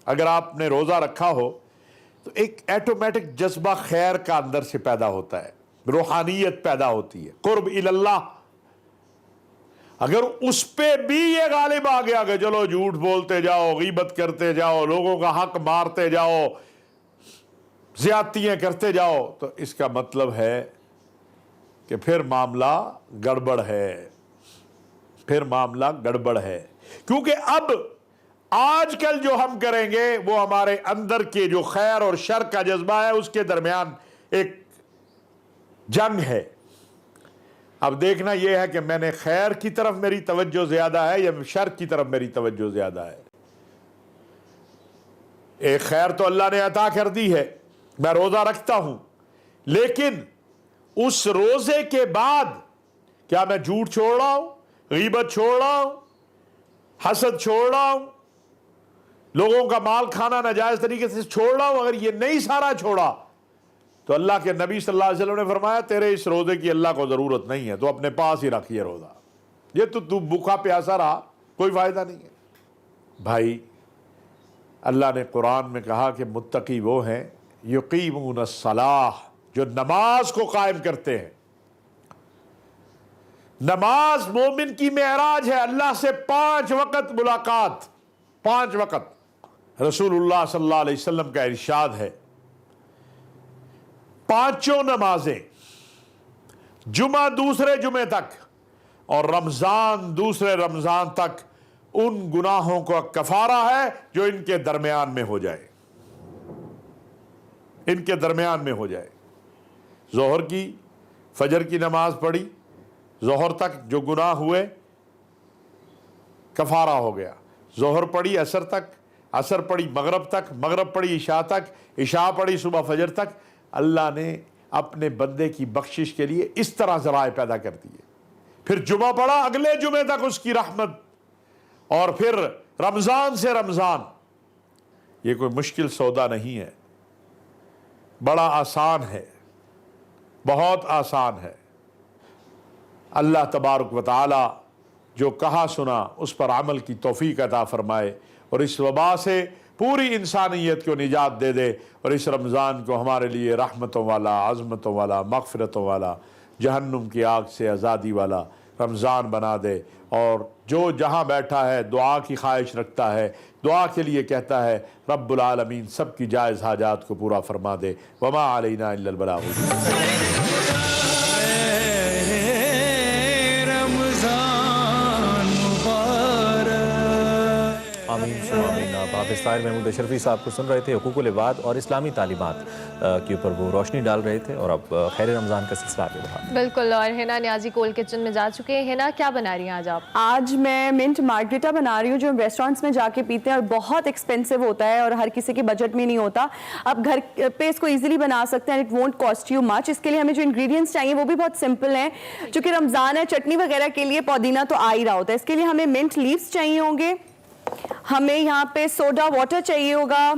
اگر آپ نے روزہ رکھا ہو تو ایک ایٹومیٹک جذبہ خیر کا اندر سے پیدا ہوتا ہے، روحانیت پیدا ہوتی ہے، قرب اللہ۔ اگر اس پہ بھی یہ غالب آ گیا کہ چلو جھوٹ بولتے جاؤ، غیبت کرتے جاؤ، لوگوں کا حق مارتے جاؤ، زیادتیاں کرتے جاؤ، تو اس کا مطلب ہے کہ پھر معاملہ گڑبڑ ہے، پھر معاملہ گڑبڑ ہے۔ کیونکہ اب آج کل جو ہم کریں گے وہ ہمارے اندر کے جو خیر اور شر کا جذبہ ہے اس کے درمیان ایک جنگ ہے۔ اب دیکھنا یہ ہے کہ میں نے خیر کی طرف میری توجہ زیادہ ہے یا شر کی طرف میری توجہ زیادہ ہے۔ ایک خیر تو اللہ نے عطا کر دی ہے، میں روزہ رکھتا ہوں، لیکن اس روزے کے بعد کیا میں جھوٹ چھوڑ رہا ہوں، غیبت چھوڑ رہا ہوں، حسد چھوڑ رہا ہوں، لوگوں کا مال کھانا ناجائز طریقے سے چھوڑ رہا ہوں؟ اگر یہ نہیں سارا چھوڑا تو اللہ کے نبی صلی اللہ علیہ وسلم نے فرمایا تیرے اس روزے کی اللہ کو ضرورت نہیں ہے، تو اپنے پاس ہی رکھ یہ روزہ، یہ تو بھوکا پیاسا رہا، کوئی فائدہ نہیں ہے۔ بھائی اللہ نے قرآن میں کہا کہ متقی وہ ہیں یقیمون الصلاۃ، جو نماز کو قائم کرتے ہیں۔ نماز مومن کی معراج ہے، اللہ سے 5 وقت ملاقات، 5 وقت۔ رسول اللہ صلی اللہ علیہ وسلم کا ارشاد ہے 5 نمازیں، جمعہ دوسرے جمعے تک اور رمضان دوسرے رمضان تک ان گناہوں کا کفارہ ہے جو ان کے درمیان میں ہو جائے، ان کے درمیان میں ہو جائے۔ ظہر کی فجر کی نماز پڑھی، ظہر تک جو گناہ ہوئے کفارہ ہو گیا، ظہر پڑھی عصر تک، عصر پڑھی مغرب تک، مغرب پڑھی عشاء تک، عشاء پڑھی صبح فجر تک۔ اللہ نے اپنے بندے کی بخشش کے لیے اس طرح ذرائع پیدا کر دیے۔ پھر جمعہ پڑھا، اگلے جمعے تک اس کی رحمت، اور پھر رمضان سے رمضان۔ یہ کوئی مشکل سودا نہیں ہے، بڑا آسان ہے، بہت آسان ہے۔ اللہ تبارک و تعالی جو کہا سنا اس پر عمل کی توفیق عطا فرمائے، اور اس وبا سے پوری انسانیت کو نجات دے دے، اور اس رمضان کو ہمارے لیے رحمتوں والا، عظمتوں والا، مغفرتوں والا، جہنم کی آگ سے آزادی والا رمضان بنا دے۔ اور جو جہاں بیٹھا ہے دعا کی خواہش رکھتا ہے، دعا کے لیے کہتا ہے، رب العالمین سب کی جائز حاجات کو پورا فرما دے۔ وما علینا الا البلاغ۔ آمین ثم آمین۔ آپ حافظ طاہر محمود اشرفی صاحب کو سن رہے تھے، حقوق العباد اور اسلامی تعلیمات کے اوپر وہ روشنی ڈال رہے تھے، اور اب خیر رمضان کا سلسلہ آگے بڑھا۔ بالکل، اور ہینا نیازی کول کچن میں جا چکے ہیں۔ ہینا کیا بنا رہی ہیں آج آپ؟ آج میں منٹ مارگریٹا بنا رہی ہوں، جو ریسٹورینٹس میں جا کے پیتے ہیں اور بہت ایکسپینسو ہوتا ہے اور ہر کسی کے بجٹ میں نہیں ہوتا۔ اب گھر پہ اس کو ایزیلی بنا سکتے ہیں، it won't cost you much. اس کے لیے ہمیں جو انگریڈینٹس چاہیے وہ بھی بہت سمپل ہیں، چونکہ رمضان ہے، چٹنی وغیرہ کے لیے پودینہ تو آ ہی رہا ہوتا ہے۔ اس کے لیے ہمیں منٹ لیوز چاہیے ہوں گے، ہمیں یہاں پہ سوڈا واٹر چاہیے ہوگا،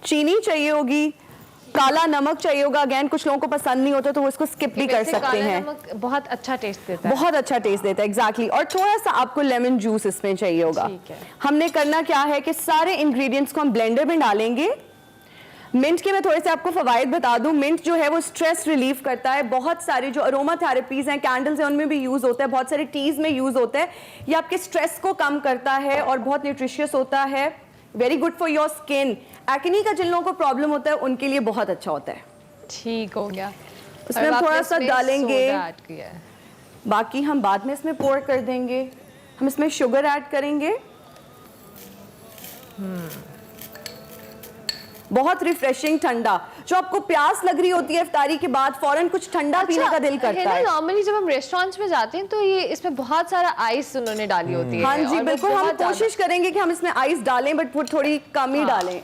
چینی چاہیے ہوگی، کالا نمک چاہیے ہوگا۔ اگین کچھ لوگوں کو پسند نہیں ہوتا تو وہ اس کو اسکپ بھی کر سکتے ہیں، بہت اچھا ٹیسٹ دیتا ہے، بہت اچھا ٹیسٹ دیتا ہے، ایگزیکٹلی۔ اور تھوڑا سا آپ کو لیمن جوس اس میں چاہیے ہوگا۔ ہم نے کرنا کیا ہے کہ سارے انگریڈینٹس کو ہم بلینڈر میں ڈالیں گے، منٹ کے میں تھوڑے سے آپ کو فوائد بتا دوں. منٹ جو ہے وہ اسٹریس ریلیف کرتا ہے. بہت ساری جو اروما تھراپیز ہیں, کینڈلز ہیں, ان میں بھی یوز ہوتا ہے, بہت سارے ٹیز میں یوز ہوتا ہے. یہ آپ کے اسٹریس کو کم کرتا ہے اور بہت نیوٹریشیس ہوتا ہے. Very good for your skin. Acne کا جن لوگوں کو پرابلم ہوتا ہے ان کے لیے بہت اچھا ہوتا ہے. ٹھیک ہو گیا. اس میں ہم تھوڑا سا ڈالیں گے, ایڈ کیا ہے, باقی ہم بعد میں اس میں پور کر دیں گے. ہم اس میں شوگر ایڈ کریں گے. بہت ریفریشنگ ٹھنڈا. جو آپ کو پیاس لگ رہی ہوتی ہے افطاری کے بعد, فوراً کچھ ٹھنڈا پینے کا دل کرتا ہے. نارملی جب ہم ریسٹورینٹس میں جاتے ہیں تو یہ اس میں بہت سارا آئس انہوں نے ڈالی ہوتی ہے. ہاں جی بالکل, ہم کوشش کریں گے کہ ہم اس میں آئس ڈالیں, بٹ وہ تھوڑی کم ہی ڈالیں,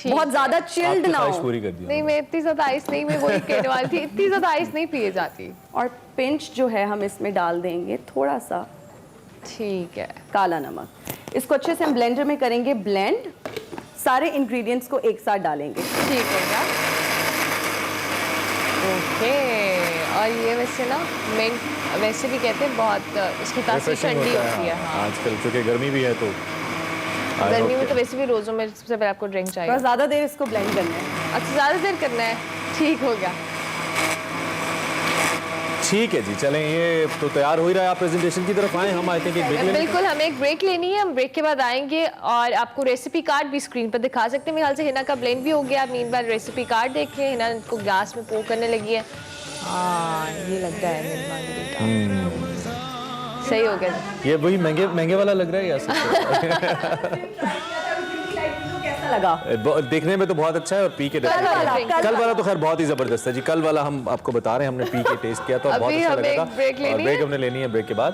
بہت زیادہ چلڈ نہ ہو. پوری کر دی نہیں, میں اتنی زیادہ آئس نہیں, میں وہی کہنے والی تھی, اتنی زیادہ آئس نہیں پیے جاتی. اور پنچ جو ہے ہم اس میں ڈال دیں گے تھوڑا سا ٹھیک ہے, کالا نمک. اس کو اچھے سے ہم بلینڈر میں کریں گے بلینڈ. سارے انگریڈینٹس کو ایک ساتھ ڈالیں گے. ٹھیک ہوگا. اوکے. اور یہ ویسے نا منٹ ویسے بھی کہتے ہیں بہت اس کی تاثیر ٹھنڈی ہوتی ہے. آج کل چونکہ گرمی بھی ہے تو گرمی میں تو ویسے بھی روزوں میں سب سے پہلے آپ کو ڈرنک چاہیے. بس زیادہ دیر اس کو بلینڈ کرنا ہے. اچھا, زیادہ دیر کرنا ہے. ٹھیک ہو گیا. ٹھیک ہے جی, چلیں یہ تو تیار ہو ہی رہا ہے. آپ پریزنٹیشن کی طرف آئیں, ہم آتے ہیں کہ ایک بریک لیں. بالکل, ہمیں ایک بریک لینی ہے. ہم بریک کے بعد آئیں گے اور آپ کو ریسیپی کارڈ بھی اسکرین پر دکھا سکتے ہیں. میرے خیال سے ہنا کا بلینڈ بھی ہو گیا. مین بار ریسیپی کارڈ دیکھیں. ہنا کو گلاس میں پو کرنے لگی ہے. ہاں, یہ لگتا ہے صحیح ہو گیا. یہ وہی مہنگے والا لگ رہا ہے یا کیسا لگا؟ دیکھنے میں تو بہت اچھا ہے اور پی کے کل والا تو خیر بہت ہی زبردست ہے جی. کل والا ہم آپ کو بتا رہے ہیں, ہم نے پی کے ٹیسٹ کیا تھا, بہت اچھا لگا تھا. اور بریک ہم نے لینی ہے, بریک کے بعد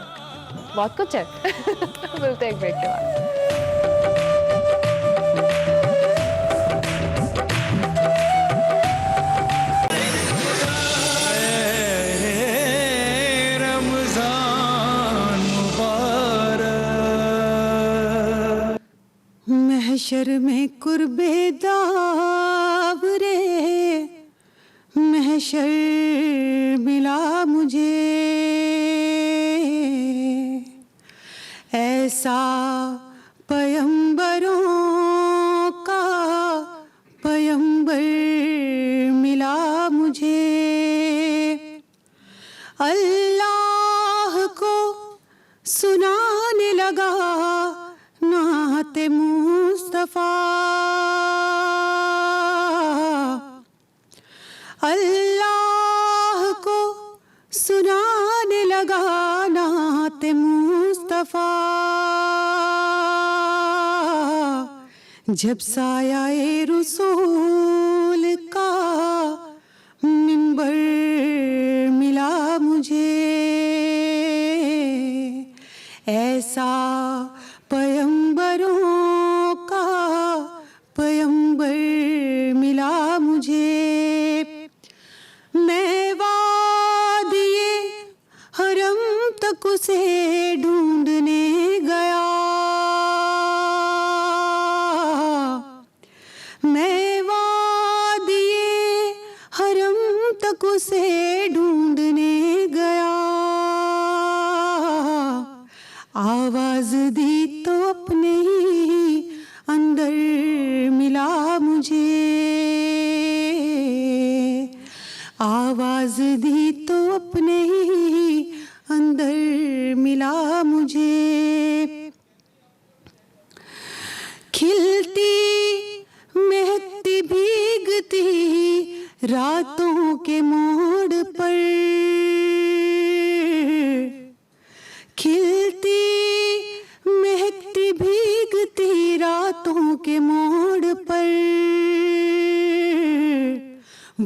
بہت کچھ ہے. ملتے ہیں ایک بریک کے بعد. محشر میں قرب داو رے, محشر ملا مجھے ایسا پیمبروں کا پیمبر ملا مجھے. اللہ کو سنانے لگا نعت مصطفیٰ, اللہ کو سنانے لگا نعت مصطفیٰ. جب سایہ رسول کا منبر ملا مجھے ایسا پیمبروں کا پیمبر ملا مجھے. میں وادیے حرم تک اسے ڈھونڈنے گیا, میں وادیے حرم تک اسے ڈھونڈنے گیا. آواز دی تو اپنے ہی اندر ملا مجھے, آواز دی تو اپنے ہی اندر ملا مجھے. کھلتی مہکتی بھیگتی راتوں کے موڑ پر, کھلتی مہکتی بھیگتی راتوں کے موڑ پر,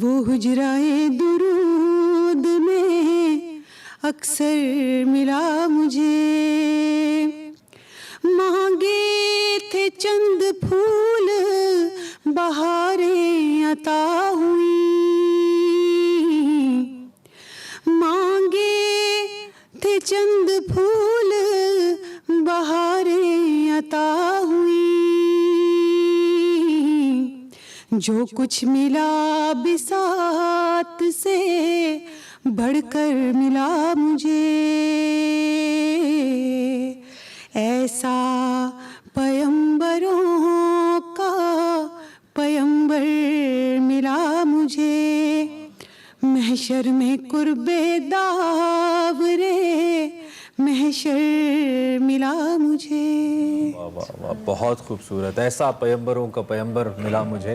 وہ حجرائے درود میں اکثر ملا مجھے. مانگے تھے چند پھول بہاریں عطا ہوئی, مانگے تھے چند پھول بہاریں عطا ہوئی. جو کچھ ملا بساط سے بڑھ کر ملا مجھے ایسا پیمبروں کا پیمبر محشر میں قرب داورے محشر ملا مجھے. واہ واہ واہ، بہت خوبصورت. ایسا پیمبروں کا پیمبر ملا مجھے،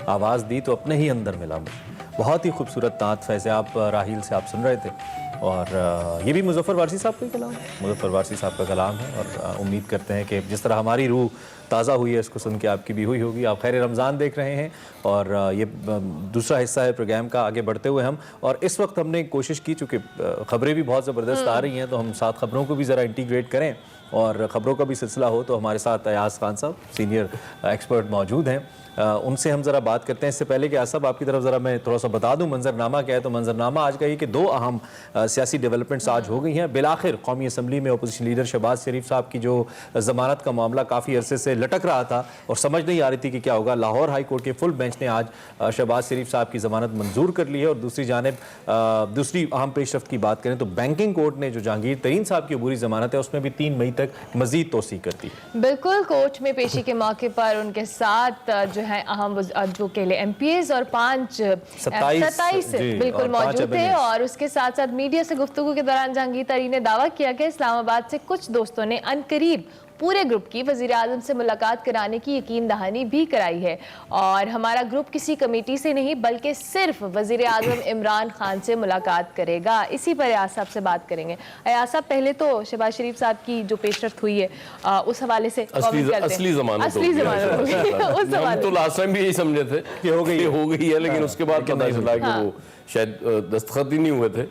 آواز دی تو اپنے ہی اندر ملا مجھے. بہت ہی خوبصورت نعت فیض آپ راحیل سے آپ سن رہے تھے، اور یہ بھی مظفر وارثی صاحب کا کلام ہے، مظفر وارثی صاحب کا کلام ہے. اور امید کرتے ہیں کہ جس طرح ہماری روح تازہ ہوئی ہے اس کو سن کے آپ کی بھی ہوئی ہوگی. آپ خیر رمضان دیکھ رہے ہیں، اور یہ دوسرا حصہ ہے پروگرام کا. آگے بڑھتے ہوئے ہم، اور اس وقت ہم نے کوشش کی، چونکہ خبریں بھی بہت زبردست آ رہی ہیں، تو ہم ساتھ خبروں کو بھی ذرا انٹیگریٹ کریں، اور خبروں کا بھی سلسلہ ہو. تو ہمارے ساتھ ایاز خان صاحب سینئر ایکسپرٹ موجود ہیں، ان سے ہم ذرا بات کرتے ہیں. اس سے پہلے کہ صاحب آپ کی طرف ذرا میں تھوڑا سا بتا دوں منظرنامہ کیا ہے. تو منظرنامہ آج کا یہ کہ 2 اہم سیاسی ڈیولپمنٹس آج ہو گئی ہیں. بالآخر قومی اسمبلی میں اپوزیشن لیڈر شہباز شریف صاحب کی جو ضمانت کا معاملہ کافی عرصے سے لٹک رہا تھا اور سمجھ نہیں آ رہی تھی کہ کیا ہوگا، لاہور ہائی کورٹ کے فل بینچ نے آج شہباز شریف صاحب کی ضمانت منظور کر لی ہے. اور دوسری جانب دوسری اہم پیش رفت کی بات کریں تو بینکنگ کورٹ نے جو جہانگیر ترین صاحب کی عبوری ضمانت ہے اس میں بھی 3 مئی تک مزید توسیع کر دی. بالکل، کورٹ میں پیشی کے موقع پر ان کے ساتھ جو ہے اہم جو کہ ایم پی ایز اور 27 بالکل موجود تھے. اور اس کے ساتھ ساتھ میڈیا سے گفتگو کے دوران جہانگیر ترین نے دعویٰ کیا کہ اسلام آباد سے کچھ دوستوں نے عنقریب پورے گروپ کی وزیر اعظم سے ملاقات کرانے کی یقین دہانی بھی کرائی ہے، اور ہمارا گروپ کسی کمیٹی سے نہیں بلکہ صرف وزیر اعظم عمران خان سے ملاقات کرے گا. اسی پر ایاز صاحب سے بات کریں گے. ایاز صاحب، پہلے تو شہباز شریف صاحب کی جو پیش رفت ہوئی ہے اس حوالے سے اصلی ضمانت ہم تو لاسٹ ٹائم بھی یہی سمجھے تھے کہ ہو گئی ہے، لیکن اس کے بعد پتہ چلا کہ وہ شاید دستخط ہی نہیں ہوئے تھے.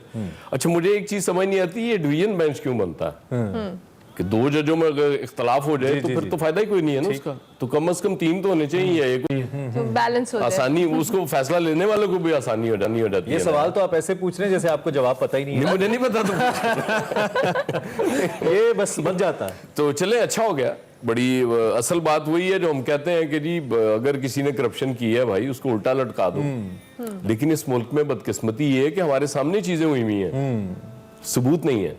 اچھا، مجھے ایک چیز سمجھ نہیں آتی، یہ ڈویژن بینچ کیوں بنتا ہے کہ 2 ججوں میں اگر اختلاف ہو جائے تو پھر تو فائدہ ہی کوئی نہیں ہے نا اس کا. تو کم از کم 3 تو ہونے چاہیے، ایک بیلنس ہو آسانی، اس کو فیصلہ لینے والوں کو بھی آسانی ہو جاتی ہے. یہ سوال تو آپ ایسے پوچھ رہے ہیں جیسے آپ کو جواب پتہ ہی نہیں ہے. مجھے نہیں پتا، تو یہ بس بن جاتا ہے. تو چلیں، اچھا ہو گیا. بڑی اصل بات وہی ہے جو ہم کہتے ہیں کہ جی اگر کسی نے کرپشن کی ہے بھائی اس کو الٹا لٹکا دو. لیکن اس ملک میں بدقسمتی یہ ہے کہ ہمارے سامنے چیزیں ہوئی ہوئی ہیں، ثبوت نہیں ہے،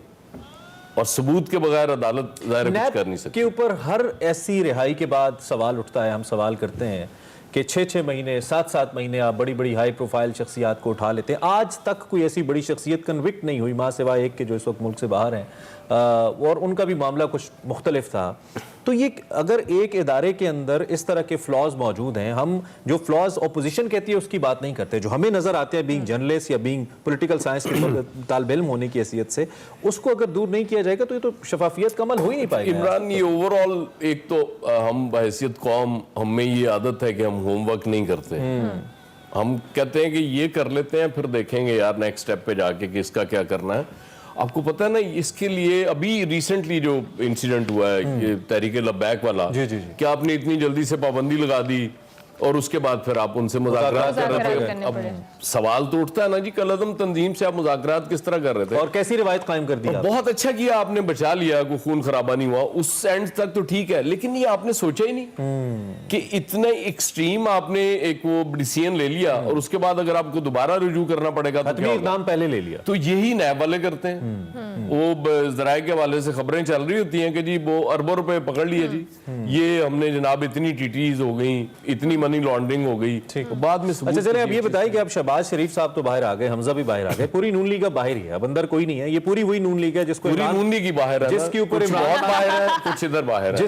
اور ثبوت کے بغیر عدالت ظاہر کچھ کر نہیں سکتی. کے اوپر ہر ایسی رہائی کے بعد سوال اٹھتا ہے. ہم سوال کرتے ہیں کہ 6 مہینے 7 مہینے آپ بڑی بڑی ہائی پروفائل شخصیات کو اٹھا لیتے ہیں. آج تک کوئی ایسی بڑی شخصیت کنوکٹ نہیں ہوئی، ماں سوائے ایک کے جو اس وقت ملک سے باہر ہیں، اور ان کا بھی معاملہ کچھ مختلف تھا. تو یہ اگر ایک ادارے کے اندر اس طرح کے فلاز موجود ہیں، ہم جو فلاز اپوزیشن کہتی ہے اس کی بات نہیں کرتے، جو ہمیں نظر آتے ہیں بینگ جرنلسٹ یا بینگ پولیٹیکل سائنس کے طالب علم ہونے کی حیثیت سے، اس کو اگر دور نہیں کیا جائے گا تو یہ تو شفافیت کا عمل ہو ہی نہیں پائے گا. عمران، یہ اوور آل ایک تو ہم بحیثیت قوم، ہم میں یہ عادت ہے کہ ہم ہوم ورک نہیں کرتے. ہم کہتے ہیں کہ یہ کر لیتے ہیں پھر دیکھیں گے یار نیکسٹ سٹیپ پہ جا کے کہ اس کا کیا کرنا ہے. آپ کو پتہ ہے نا، اس کے لیے ابھی ریسنٹلی جو انسیڈنٹ ہوا ہے یہ تحریک لبیک والا، کہ آپ نے اتنی جلدی سے پابندی لگا دی اور اس کے بعد پھر آپ ان سے مذاکرات کر رہے تھے. اب سوال تو اٹھتا ہے نا جی، کل عدم تنظیم سے آپ مذاکرات کس طرح کر رہے تھے، اور کیسی روایت قائم کر دی. بہت اچھا کیا آپ نے، بچا لیا، کوئی خون خرابہ نہیں ہوا اس اینڈ تک تو ٹھیک ہے. لیکن یہ آپ نے سوچا ہی نہیں کہ اتنا ایکسٹریم آپ نے ایک وہ ڈیسیژن لے لیا اور اس کے بعد اگر آپ کو دوبارہ رجوع کرنا پڑے گا تو کیا ہوگا؟ اقدام پہلے لے لیا. تو یہی نیب والے کرتے ہیں. وہ ذرائع کے حوالے سے خبریں چل رہی ہوتی ہیں کہ جی وہ اربوں روپے پکڑ لیے جی، یہ ہم نے جناب اتنی ٹیٹیز ہو گئی، اتنی منی لانڈرنگ ہو گئی. بعد میں اچھا چلیں اب یہ بتائیں کہ اب شہباز شریف صاحب تو باہر آ گئے، حمزہ بھی باہر آ گئے، پوری نون لیگ اب باہر ہی ہے، اب اندر کوئی نہیں ہے. یہ پوری وہی نون لیگ ہے جس کو پوری نون لیگ ہی باہر ہے، جس کے اوپر بہت باہر ہے، کچھ ادھر باہر ہے.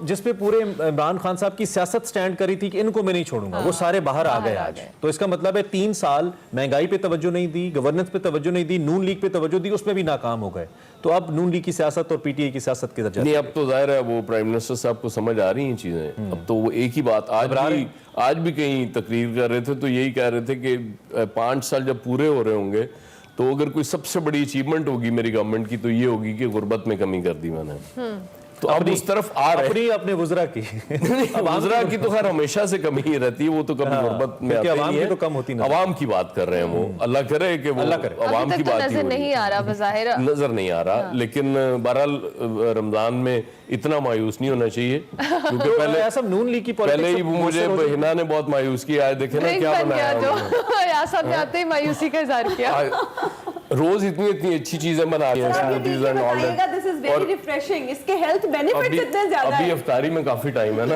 جس پہ پورے عمران خان صاحب کی سیاست سٹینڈ کری تھی کہ ان کو میں نہیں چھوڑوں گا، وہ سارے باہر آ گئے آج. تو اس کا مطلب ہے 3 سال مہنگائی پہ توجہ نہیں دی، گورننس پہ توجہ نہیں دی، نون لیگ پہ توجہ دی، اس میں بھی ناکام ہو گئے. تو اب نون لیگ کی سیاست اور پی ٹی آئی کی سیاست کے درجے نہیں، اب تو ظاہر ہے وہ پرائم منسٹر صاحب کو سمجھ آ رہی ہیں چیزیں. اب تو وہ ایک ہی بات آج بھی کہیں تقریر کر رہے تھے تو یہی کہہ رہے تھے کہ 5 سال جب پورے ہو رہے ہوں گے تو اگر کوئی سب سے بڑی اچیومنٹ ہوگی میری گورنمنٹ کی تو یہ ہوگی کہ غربت میں کمی کر دی میں نے. تو اب اس طرف آ رہے اپنے وزراء کی وزراء کی تو خیر ہمیشہ سے کمی ہی رہتی ہے، وہ تو کبھی غربت میں عوام کی تو کم ہوتی نہیں. عوام کی بات کر رہے ہیں وہ، اللہ کرے کہ وہ عوام کی بات نظر نہیں آ رہا، بظاہر نظر نہیں آ رہا. لیکن بہرحال رمضان میں اتنا مایوس نہیں ہونا چاہیے کیونکہ پہلے ہی مجھے ہنا نے بہت مایوس کیا ہے. دیکھیں نا کیا بنایا ریاست میں آتے ہی مایوسی کا اظہار کیا. روز اتنی اچھی چیزیں بنا رہی ہیں. ابھی افطاری میں کافی ٹائم ہے نا.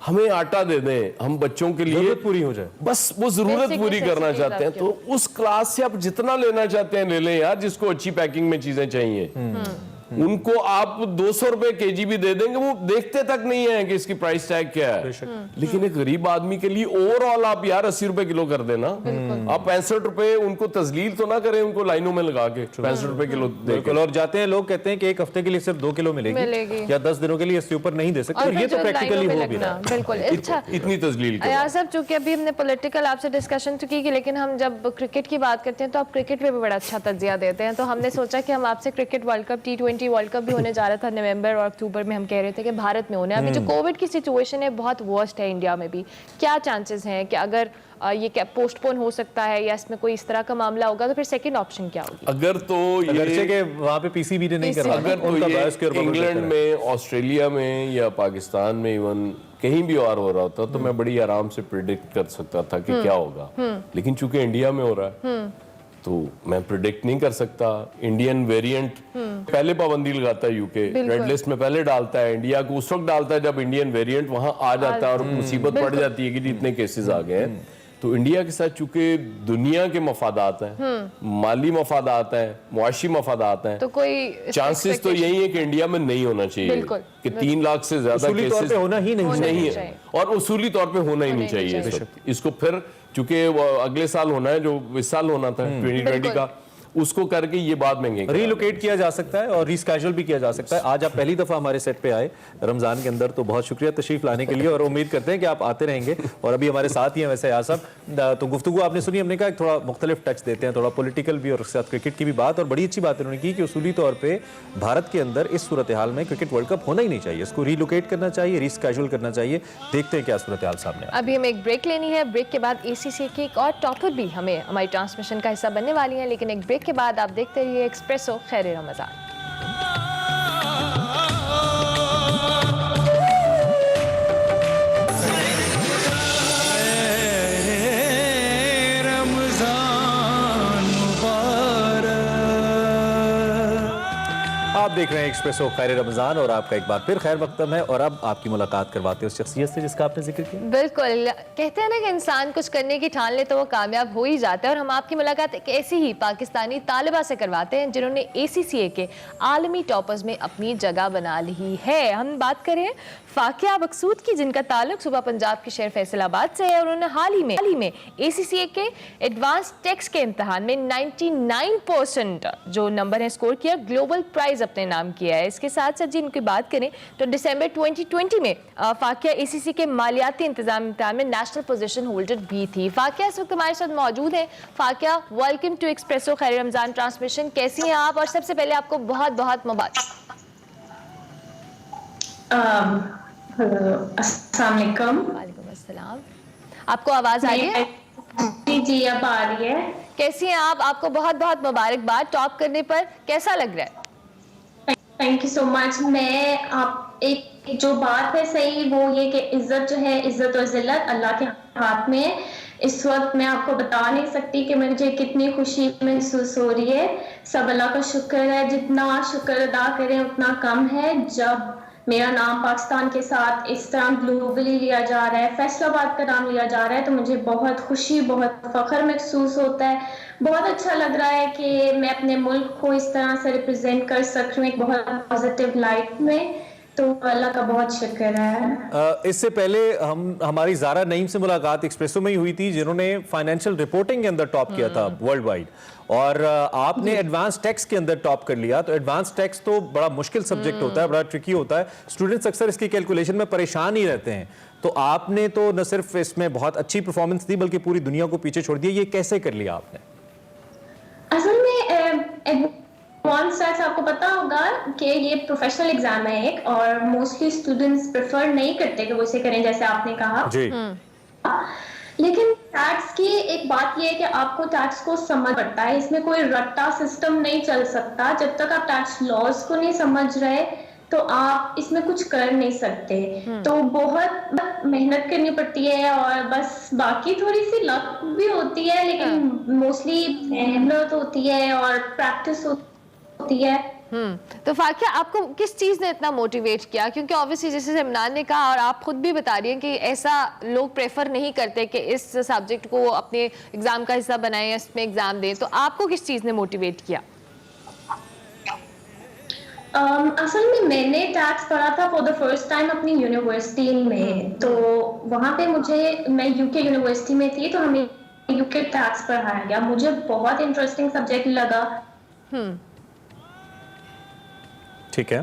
ہمیں آٹا دے دیں, ہم بچوں کے لیے ضرورت پوری ہو جائے, بس وہ ضرورت Basic پوری کرنا necessities چاہتے ہیں, آپ تو اس کلاس سے آپ جتنا لینا چاہتے ہیں لے لیں یار, جس کو اچھی پیکنگ میں چیزیں چاہیے. ان کو آپ 200 روپے کے جی بھی دے دیں گے, وہ دیکھتے تک نہیں ہیں کہ اس کی پرائس ٹیگ کیا ہے. لیکن ایک غریب آدمی کے لیے اوور آل آپ یار 80 روپے کلو کر دینا, آپ 65 روپے ان کو تذلیل تو نہ کریں, ان کو لائنوں میں لگا کے 65 روپے کلو دے کے. اور جاتے ہیں لوگ کہتے ہیں کہ ایک ہفتے کے لیے صرف 2 کلو ملے گی یا 10 دنوں کے لیے اس سے اوپر نہیں دے سکتے, اور یہ تو پریکٹیکلی ہو بھی رہا ہے. بالکل. اچھا اتنی تذلیل کرو. ایاز صاحب, چونکہ ابھی ہم نے پولیٹیکل آپ سے ڈسکشن تو کی, لیکن ہم جب کرکٹ کی بات کرتے ہیں تو آپ کرکٹ پہ بھی بڑا اچھا تجزیہ دیتے ہیں, تو ہم نے سوچا کہ ہم آپ سے cricket world cup T20 world cup بھی ہونے جا رہا تھا نومبر اور اکتوبر میں, ہم کہہ رہے تھے کہ بھارت میں ہونا ہے. ابھی جو کووڈ کی سچویشن ہے بہت ورسٹ ہے انڈیا میں بھی, کیا چانسز ہیں کہ اگر یہ پوسٹ پون ہو سکتا ہے یا اس میں کوئی اس طرح کا معاملہ ہوگا, تو پھر سیکنڈ آپشن کیا ہوگی؟ اگر تو اگرچہ کہ وہاں پہ پی سی بی نے نہیں کرا, اگر تو یہ انگلینڈ میں, آسٹریلیا میں یا پاکستان میں ایون کہیں بھی اور ہو رہا ہوتا تو میں بڑی آرام سے پریڈکٹ کر سکتا تھا کہ کیا ہوگا. لیکن چونکہ انڈیا میں ہو رہا ہے تو میں پریڈکٹ نہیں کر سکتا. انڈین ویریئنٹ پہلے پابندی لگاتا ہے UK, ریڈ لسٹ میں پہلے ڈالتا ہے, انڈیا کو اس وقت ڈالتا ہے جب انڈین ویریئنٹ وہاں آ جاتا ہے اور مصیبت پڑ جاتی ہے کہ جتنے کیسز آ گئے ہیں. تو انڈیا کے ساتھ چونکہ دنیا کے مفادات ہیں, مالی مفادات ہیں, معاشی مفادات ہیں, تو کوئی چانسز تو یہی ہے کہ انڈیا میں نہیں ہونا چاہیے کہ 3 لاکھ سے زیادہ کیسز ہونا ہی نہیں ہے, اور اصولی طور پہ ہونا ہی نہیں چاہیے. اس کو پھر چونکہ اگلے سال ہونا ہے, جو اس سال ہونا تھا 2020 کا, اس کو کر کے یہ بات میں ری لوکیٹ کیا جا سکتا ہے اور ریسکیجول بھی کیا جا سکتا ہے. آج آپ پہلی دفعہ ہمارے سیٹ پہ آئے رمضان کے اندر, تو بہت شکریہ تشریف لانے کے لیے, اور امید کرتے ہیں کہ آپ آتے رہیں گے. اور ابھی ہمارے ساتھ ہی ہیں ویسے ایاز صاحب, تو گفتگو آپ نے سنی, ہم نے کہا تھوڑا مختلف ٹچ دیتے ہیں, تھوڑا پولیٹیکل بھی اور ساتھ کرکٹ کی بھی بات, اور بڑی اچھی بات انہوں نے کی کہ اصولی طور پہ بھارت کے اندر اس صورتحال میں کرکٹ ورلڈ کپ ہونا ہی نہیں چاہیے, اس کو ری لوکیٹ کرنا چاہیے, ریسکیجول کرنا چاہیے. دیکھتے ہیں کیا صورتحال سامنے آئی. ابھی ہمیں ایک بریک لینی ہے, بریک کے بعد ACCA کی ایک اور ٹاپک بھی ہمیں ہماری ٹرانسمیشن کا حصہ بننے والی ہیں, لیکن ایک بریک کے بعد آپ دیکھتے رہیے ایکسپریسو. خیر رمضان. آپ دیکھ رہے ہیں ایکسپریسو خیر رمضان, اور آپ کا ایک بار پھر خیر مقدم ہے, اور اب آپ کی ملاقات کرواتے ہیں اس شخصیت سے جس کا آپ نے ذکر کیا. بالکل, کہتے ہیں نا کہ انسان کچھ کرنے کی ٹھان لے تو وہ کامیاب ہو ہی جاتا ہے, اور ہم آپ کی ملاقات ایک ایسی ہی پاکستانی طالبہ سے کرواتے ہیں جنہوں نے ACCA کے عالمی ٹاپرز میں اپنی جگہ بنا لی ہے. ہم بات کریں فاقیہ مقصود کی, جن کا تعلق صوبہ پنجاب کے شہر فیصل آباد سے ہے, اور انہوں نے حال ہی میں ACCA کے ایڈوانس ٹیکس کے امتحان میں 99% جو نمبر ہے اسکور کیا, گلوبل پرائز اپنے نام کیا ہے. اس کے ساتھ ساتھ جی ان کی بات کریں تو دسمبر 2020 میں فاقیہ ACCA کے مالیاتی انتظام امتحان میں نیشنل پوزیشن ہولڈر بھی تھی. فاقیہ اس وقت ہمارے ساتھ موجود ہیں. فاقیہ, ویلکم ٹو ایکسپریسو خیر رمضان ٹرانسمیشن. کیسی ہیں آپ؟ اور سب سے پہلے آپ کو بہت بہت مبارک. السلام علیکم. وعلیکم السلام. آپ کو آواز آ رہی ہے؟ جی اب آ رہی ہے. کیسی ہیں آپ؟ آپ کو بہت بہت مبارکباد ٹاپ کرنے پر. کیسا لگ رہا ہے؟ تھینک یو سو مچ. میں آپ ایک جو بات ہے صحیح وہ یہ کہ عزت جو ہے, عزت اور ذلت اللہ کے ہاتھ میں. اس وقت میں آپ کو بتا نہیں سکتی کہ مجھے کتنی خوشی محسوس ہو رہی ہے. سب اللہ کا شکر ہے, جتنا شکر ادا کریں اتنا کم ہے. جب میرا نام پاکستان کے ساتھ اس طرح گلوبلی لیا جا رہا ہے, فیصل آباد کا نام لیا جا رہا ہے, تو مجھے بہت خوشی, بہت فخر محسوس ہوتا ہے. بہت اچھا لگ رہا ہے کہ میں اپنے ملک کو اس طرح سے ریپرزینٹ کر سک رہی ہوں ایک بہت پازیٹیو لائٹ میں. تو اللہ کا بہت شکر ہے. اس سے پہلے ہماری زارا نعیم سے ملاقات ایکسپریسو میں ہی ہوئی تھی, جنہوں نے فائنینشیل رپورٹنگ کے اندر ٹاپ کیا تھا ورلڈ وائڈ, اور آپ نے ایڈوانس ٹیکس کے اندر ٹاپ کر لیا. تو ایڈوانس ٹیکس تو بڑا مشکل سبجیکٹ ہوتا ہے, بڑا ٹرکی ہوتا ہے, اسٹوڈنٹس اکثر اس کی کیلکولیشن میں پریشان ہی رہتے ہیں. تو آپ نے تو نہ صرف اس میں بہت اچھی پرفارمنس دی بلکہ پوری دنیا کو پیچھے چھوڑ دیا. یہ کیسے کر لیا آپ نے؟ اصل میں ایڈوانس ٹیکس آپ کو پتا ہوگا کہ یہ پروفیشنل ایگزام ہے ایک, اور موسٹلی اسٹوڈنٹس پریفر نہیں کرتے کہ وہ اسے کریں جیسے آپ نے کہا. جی. لیکن ٹیکس کی ایک بات یہ ہے کہ آپ کو ٹیکس کو سمجھ پڑتا ہے. اس میں کوئی رٹا سسٹم نہیں چل سکتا. جب تک آپ ٹیکس لاز کو نہیں سمجھ رہے تو آپ اس میں کچھ کر نہیں سکتے. تو بہت محنت کرنی پڑتی ہے, اور بس باقی تھوڑی سی لک بھی ہوتی ہے, لیکن موسٹلی محنت ہوتی ہے اور پریکٹس ہوتی ہے. تو فاقیہ آپ کو کس چیز نے اتنا موٹیویٹ کیا؟ کیونکہ آبویسلی جیسے عمران نے کہا اور آپ خود بھی بتا رہی ہیں کہ ایسا لوگ پریفر نہیں کرتے کہ اس سبجیکٹ کو اپنے ایگزام کا حصہ بنائیں یا اس میں ایگزام دیں، تو آپ کو کس چیز نے موٹیویٹ کیا؟ اصل میں نے ٹیکس پڑھا تھا فار دا فرسٹ ٹائم اپنی یونیورسٹی میں، تو وہاں پہ میں یو کے یونیورسٹی میں تھی تو ہمیں یو کے ٹیکس پڑھایا گیا، مجھے بہت انٹرسٹنگ سبجیکٹ لگا. ٹھیک ہے،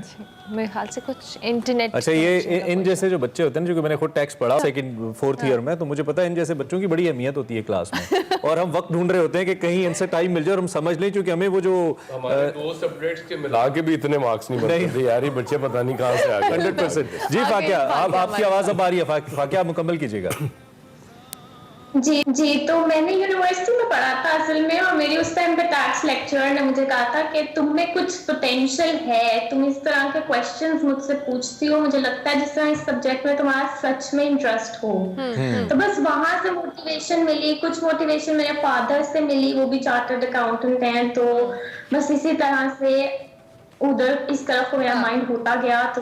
میرے خیال سے کچھ انٹرنیٹ. اچھا، یہ ان جیسے جو بچے ہوتے ہیں نا، جو کہ میں نے خود ٹیکس پڑھا سیکنڈ 4th ایئر میں، تو مجھے پتا ہے ان جیسے بچوں کی بڑی اہمیت ہوتی ہے کلاس میں، اور ہم وقت ڈھونڈ رہے ہوتے ہیں کہ کہیں ان سے ٹائم مل جائے اور ہم سمجھ لیں، کیونکہ ہمیں وہ جو ہمارے 2 سبجیکٹس کے ملا کے بھی اتنے مارکس نہیں بنتے یار، یہ بچے پتہ نہیں کہاں سے آ گئے. 100%. جی فاقیہ، آپ کی آواز اب آ رہی ہے، فاقیہ آپ مکمل کیجیے گا. جی تو میں نے یونیورسٹی میں پڑھا تھا اصل میں، اور میری اس ٹائم پہ ٹیکس لیکچرر نے مجھے کہا تھا کہ تم میں کچھ پوٹینشیل ہے، تم اس طرح کے کوسچنز مجھ سے پوچھتی ہو، مجھے لگتا ہے جس طرح اس سبجیکٹ میں تمہارا سچ میں انٹرسٹ ہو. تو بس وہاں سے موٹیویشن ملی، کچھ موٹیویشن میرے فادر سے ملی، وہ بھی چارٹرڈ اکاؤنٹنٹ ہیں، تو بس اسی طرح سے ادھر اس طرف میرا مائنڈ ہوتا گیا. تو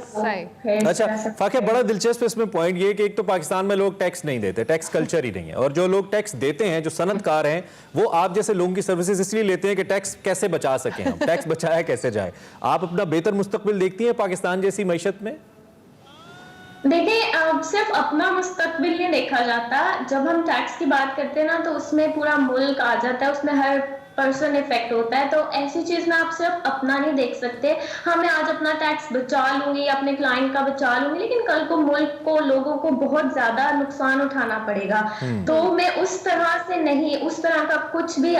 اچھا فاقیہ، بڑا دلچسپ اس میں پوائنٹ یہ کہ ایک تو پاکستان میں لوگ ٹیکس نہیں دیتے، ٹیکس کلچر ہی نہیں ہے، اور جو لوگ ٹیکس دیتے ہیں، جو صنعت کار ہیں، وہ آپ جیسے لوگوں کی سروسز اس لیے لیتے ہیں کہ ٹیکس کیسے بچا سکیں ہم، ٹیکس بچایا کیسے جائے. آپ اپنا بہتر مستقبل دیکھتی ہیں پاکستان جیسی معیشت میں؟ دیکھیں، صرف اپنا مستقبل نہیں دیکھا جاتا. جب ہم ٹیکس کی بات کرتے ہیں نا، تو اس میں پورا ملک آ جاتا ہے، اس میں ہر پرسن افیکٹ ہوتا ہے. تو ایسی چیز میں آپ صرف اپنا نہیں دیکھ سکتے. ہاں، میں آج اپنا ٹیکس بچا لوں گی، اپنے کلائنٹ کا بچا لوں گی، لیکن کل کو ملک کو، لوگوں کو بہت زیادہ نقصان اٹھانا پڑے گا. تو میں اس طرح سے نہیں، اس طرح کا کچھ بھی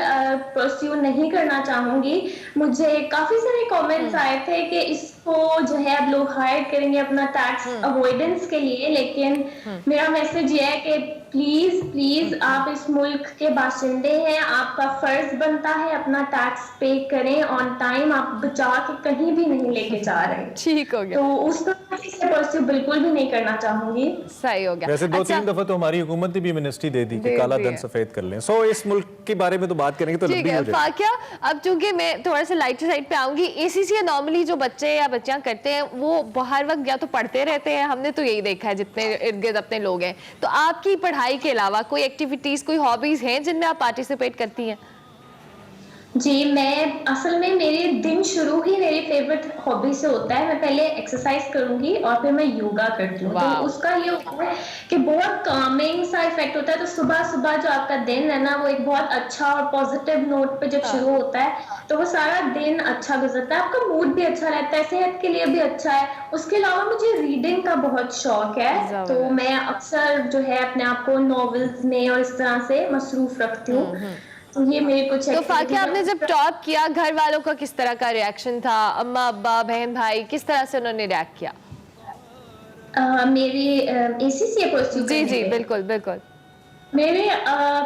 پرسیو نہیں کرنا چاہوں گی. مجھے کافی سارے کامنٹس آئے تھے کہ اس کو جو ہے اب لوگ ہائر کریں گے اپنا ٹیکس اوائڈنس کے لیے، لیکن میرا میسج یہ ہے کہ پلیز آپ اس ملک کے باشندے ہیں، آپ کا فرض بنتا ہے اپنا ٹیکس پے کریں آن ٹائم. آپ بچا کے کہیں بھی نہیں لے کے جا رہے. ٹھیک ہو گیا. تو اس طرح سے پرسیو بالکل بھی نہیں کرنا چاہوں گی. صحیح ہو گیا. ویسے 2-3 دفعہ تو ہماری حکومت نے بھی منسٹری دے دی کہ کالا دھن سفید کر لیں. سو اس ملک کے بارے میں تو بات کریں گے تو لمبی ہو جائے گی. فاقیہ، اب چونکہ میں تھوڑا سا لائٹ سائڈ پہ آؤں گی، ACCA نارملی جو بچے یا بچیاں کرتے ہیں وہ ہر وقت یا تو پڑھتے رہتے ہیں، ہم نے تو یہی دیکھا ہے جتنے ارد گرد اپنے لوگ ہیں. تو آپ کی پڑھائی کے علاوہ کوئی ایکٹیویٹیز، کوئی ہابیز ہیں جن میں آپ پارٹیسپیٹ کرتی ہیں؟ جی، میں اصل میں میرے دن شروع ہی میری فیوریٹ ہابی سے ہوتا ہے. میں پہلے ایکسرسائز کروں گی اور پھر میں یوگا کرتی ہوں. تو اس کا یہ ہوتا ہے کہ بہت کامنگ سا افیکٹ ہوتا ہے. تو صبح جو آپ کا دن ہے نا، وہ ایک بہت اچھا اور پازیٹیو نوٹ پہ جب شروع ہوتا ہے تو وہ سارا دن اچھا گزرتا ہے، آپ کا موڈ بھی اچھا رہتا ہے، صحت کے لیے بھی اچھا ہے. اس کے علاوہ مجھے ریڈنگ کا بہت شوق ہے، تو میں اکثر جو ہے اپنے آپ کو ناولز میں اور اس طرح سے مصروف رکھتی ہوں. تو یہ میرے کچھ. تو فاقیہ، آپ نے جب ٹاپ کیا، گھر والوں کا کس طرح کا ریاکشن تھا؟ اماں ابا، بہن بھائی کس طرح سے انہوں نے ریاکٹ کیا؟ میری ACCA پرسیو کرنے جی بالکل. میرے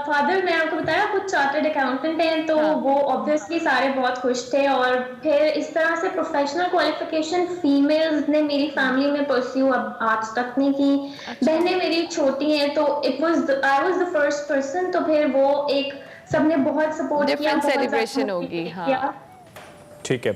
فادر، میں آپ کو بتایا، کچھ چارٹرڈ اکاؤنٹنٹ ہیں، تو وہ obviously سارے بہت خوش تھے. اور پھر اس طرح سے پروفیشنل کوالیفیکیشن فیمیلز نے میری فیملی میں پرسیو اب آج تک نہیں کی. بہنیں میری چھوٹی ہیں، تو I was the first person. تو پھر وہ ایک سب نے بہت سپورٹ کیا، ڈفرینٹ سیلیبریشن ہوگی. ہاں ٹھیک ہے.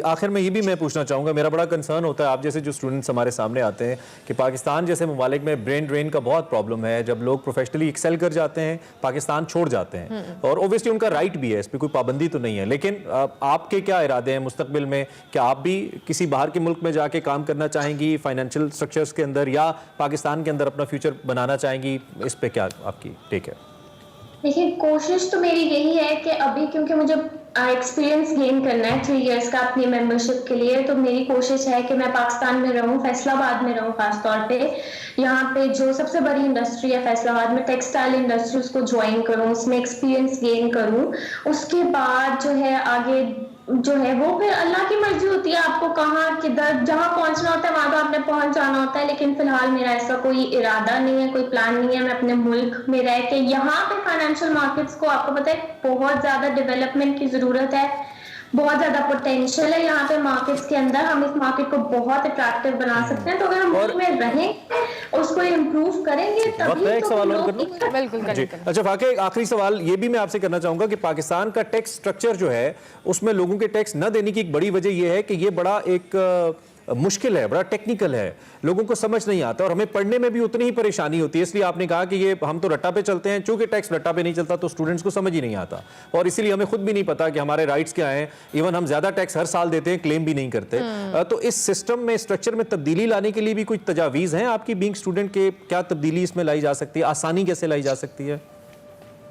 آخر میں یہ بھی میں پوچھنا چاہوں گا، میرا بڑا کنسرن ہوتا ہے آپ جیسے جو اسٹوڈنٹس ہمارے سامنے آتے ہیں کہ پاکستان جیسے ممالک میں برین ڈرین کا بہت پرابلم ہے. جب لوگ پروفیشنلی ایکسل کر جاتے ہیں، پاکستان چھوڑ جاتے ہیں، اور اوبویسلی ان کا رائٹ بھی ہے، اس پہ کوئی پابندی تو نہیں ہے. لیکن آپ کے کیا ارادے ہیں مستقبل میں؟ کیا آپ بھی کسی باہر کے ملک میں جا کے کام کرنا چاہیں گی فائنینشیل اسٹرکچرس کے اندر، یا پاکستان کے اندر اپنا فیوچر بنانا چاہیں گی؟ اس پہ کیا آپ کی ٹیک ہے؟ دیکھیے، کوشش تو میری یہی ہے کہ ابھی کیونکہ مجھے ایکسپیرینس گین کرنا ہے 3 ایئرس کا اپنی ممبرشپ کے لیے، تو میری کوشش ہے کہ میں پاکستان میں رہوں، فیصل آباد میں رہوں. خاص طور پہ یہاں پہ جو سب سے بڑی انڈسٹری ہے فیصل آباد میں، ٹیکسٹائل انڈسٹری، اس کو جوائن کروں، اس میں ایکسپیرینس گین کروں. اس کے بعد جو ہے آگے جو ہے وہ پھر اللہ کی مرضی ہوتی ہے، آپ کو کہاں کدھر جہاں پہنچنا ہوتا ہے وہاں تو آپ نے پہنچ جانا ہوتا ہے. لیکن فی الحال میرا ایسا کوئی ارادہ نہیں ہے، کوئی پلان نہیں ہے. میں اپنے ملک میں رہ کے، یہاں پہ فائنینشیل مارکیٹس کو آپ کو پتہ ہے بہت زیادہ ڈیولپمنٹ کی ضرورت ہے. بہت زیادہ پوٹینشیل ہے یہاں پہ مارکیٹس کے اندر. ہم اس مارکیٹ کو بہت اٹریکٹیو بنا سکتے ہیں. تو اگر ہم ملک میں رہیں, اس کو امپروو کریں گے, تبھی ایک تو سوال اور لوگ کر لوں. بالکل جی اچھا فاقہ, ایک آخری سوال یہ بھی میں آپ سے کرنا چاہوں گا کہ پاکستان کا ٹیکس سٹرکچر جو ہے اس میں لوگوں کے ٹیکس نہ دینے کی ایک بڑی وجہ یہ ہے کہ یہ بڑا ایک مشکل ہے, بڑا ٹیکنیکل ہے, لوگوں کو سمجھ نہیں آتا اور ہمیں پڑھنے میں بھی اتنی ہی پریشانی ہوتی ہے. اس لیے آپ نے کہا کہ یہ ہم تو رٹا پہ چلتے ہیں, چونکہ ٹیکس رٹا پہ نہیں چلتا تو اسٹوڈنٹس کو سمجھ ہی نہیں آتا اور اسی لیے ہمیں خود بھی نہیں پتا کہ ہمارے رائٹس کیا ہیں. ایون ہم زیادہ ٹیکس ہر سال دیتے ہیں, کلیم بھی نہیں کرتے. تو اس سسٹم میں, اسٹرکچر میں تبدیلی لانے کے لیے بھی کچھ تجاویز ہیں آپ کی بینگ اسٹوڈنٹ کے؟ کیا تبدیلی اس میں لائی جا سکتی ہے, آسانی کیسے لائی جا سکتی ہے؟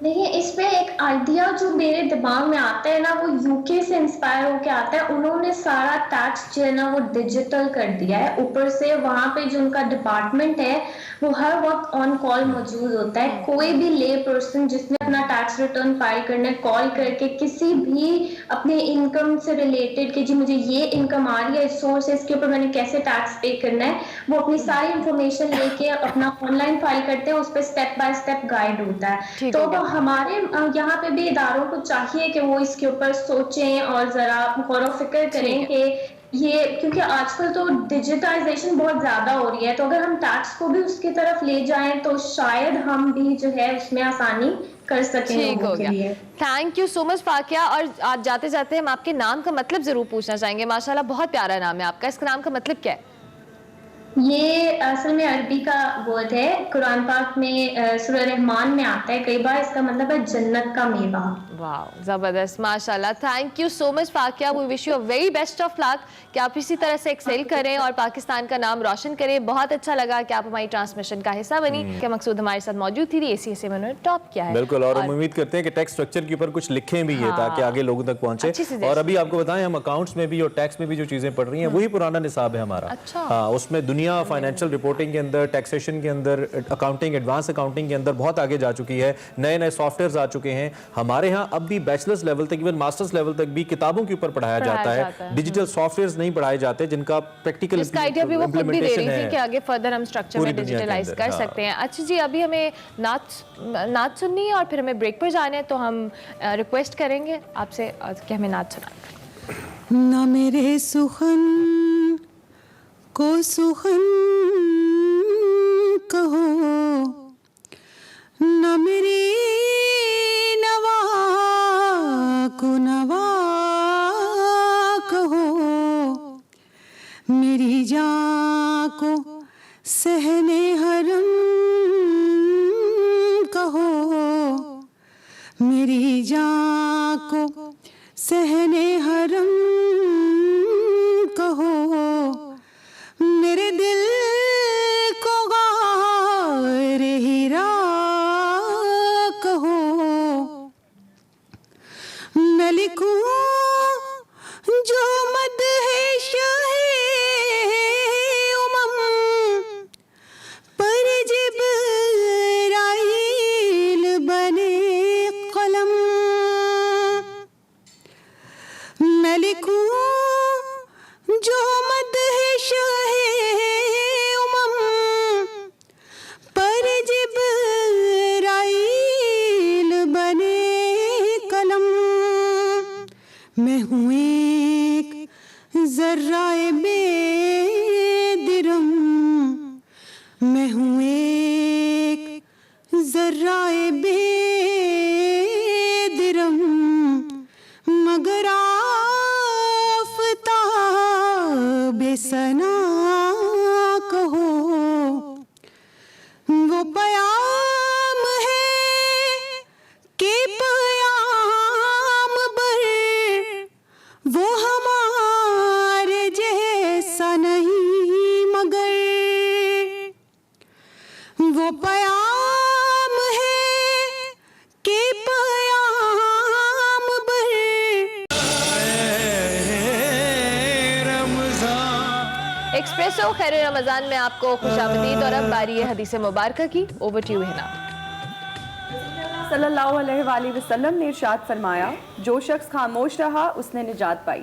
دیکھیں, اس میں ایک آئیڈیا جو میرے دماغ میں آتا ہے نا, وہ یو کے سے انسپائر ہو کے آتا ہے. انہوں نے سارا ٹیکس جو ہے نا وہ ڈیجیٹل کر دیا ہے. اوپر سے وہاں پہ جو ان کا ڈپارٹمنٹ ہے وہ ہر وقت آن کال موجود ہوتا ہے. کوئی بھی لے پرسن جس نے اپنا ٹیکس ریٹرن فائل کرنا ہے, کال کر کے کسی بھی اپنے انکم سے ریلیٹڈ کہ جی مجھے یہ انکم آ رہی ہے, سورس ہے, اس کے اوپر میں نے کیسے ٹیکس پے کرنا ہے, وہ اپنی ساری انفارمیشن لے کے اپنا آن لائن فائل کرتے ہیں. اس پہ اسٹیپ بائی اسٹیپ گائیڈ ہوتا ہے. تو ہمارے یہاں پہ بھی اداروں کو چاہیے کہ وہ اس کے اوپر سوچیں اور ذرا غور و فکر کریں کہ یہ, کیونکہ آج کل تو ڈیجیٹائزیشن بہت زیادہ ہو رہی ہے, تو اگر ہم ٹیکس کو بھی اس کی طرف لے جائیں تو شاید ہم بھی جو ہے اس میں آسانی کر سکیں لوگوں کے لیے. Thank you so much فاقیہ. اور آج جاتے جاتے ہم آپ کے نام کا مطلب ضرور پوچھنا چاہیں گے. ماشاءاللہ بہت پیارا نام ہے آپ کا, اس کا نام کا مطلب کیا ہے؟ یہ اصل میں عربی کا ورڈ ہے. قرآن پاک میں سورہ رحمان میں آتا ہے کئی بار. اس کا مطلب ہے جنت کا میوہ. واو, زبردست, ماشاءاللہ. Thank you so much Faqiha. We wish you very best of luck کہ آپ اسی طرح سے ایکسیل کریں اور پاکستان کا نام روشن کریں. بہت اچھا لگا کہ آپ ہماری ٹرانسمیشن کا حصہ بنی. کہ مقصود ہمارے ساتھ موجود تھی, اسی حصے میں انہوں نے ٹاپ کیا ہے. بالکل, اور ہم امید کرتے ہیں کہ ٹیکس سٹرکچر کے اوپر کچھ لکھیں بھی ہے تاکہ آگے لوگوں تک پہنچے. اور ابھی آپ کو بتائیں, ہم اکاؤنٹس میں بھی اور ٹیکس میں بھی جو چیزیں پڑھ رہی ہیں وہی پرانا نصاب ہے ہمارا. ہاں, اس میں دنیا فائنینشیل رپورٹنگ کے اندر, ٹیکسیشن کے اندر, اکاؤنٹنگ, ایڈوانس اکاؤنٹنگ کے اندر بہت آگے جا چکی ہے. نئے نئے سافٹ ویئرز آ چکے ہیں ہمارے ہاں. اب بھی بیچلرز لیول تک, ایون ماسٹرز لیول تک بھی کتابوں کے اوپر پڑھایا جاتا ہے. ڈیجیٹل سافٹ ویئرز نہیں پڑھائے جاتے جن کا پریکٹیکل اس کا آئیڈیا بھی وہ خود بھی دے رہی تھی کہ آگے فردر ہم سٹرکچر میں ڈیجیٹلائز کر سکتے ہیں. اچھا جی, ابھی ہمیں نعت سننی ہے اور پھر ہمیں بریک پر جانا ہے, تو ہم ریکویسٹ کریں گے آپ سے کہ ہمیں نعت سنائیں. نہ میرے سخن کو سخن کہو, نہ میری نوا کو نوا کہو, میری جان کو صحن حرم کہو, میری جان کو صحن حرم کہو, میرے دل کو غار ہیرا کہو, میں لکھوں جو مدح شاہ امم پر جبرائیل بنے قلم, میں لکھوں جو مدح شاہ امم پر جبرائیل بنے قلم. میں ہوں ایک ذرہ بے درم, میں ہوں ایک ذرہ بے درم, مگر آفتاب ثنا کہو, وہ پیام ہے کہ پیام بر وہ ہمارے جیسا نہیں, مگر وہ پیام ہے کہ پیام بر. ایکسپریسو خیر رمضان میں آپ کو خوش آمدید. اور اب باری ہے حدیث مبارکہ کی. اوور ٹو یو ہنا. صلی اللہ علیہ وآلہ وسلم نے ارشاد فرمایا, جو شخص خاموش رہا اس نے نجات پائی.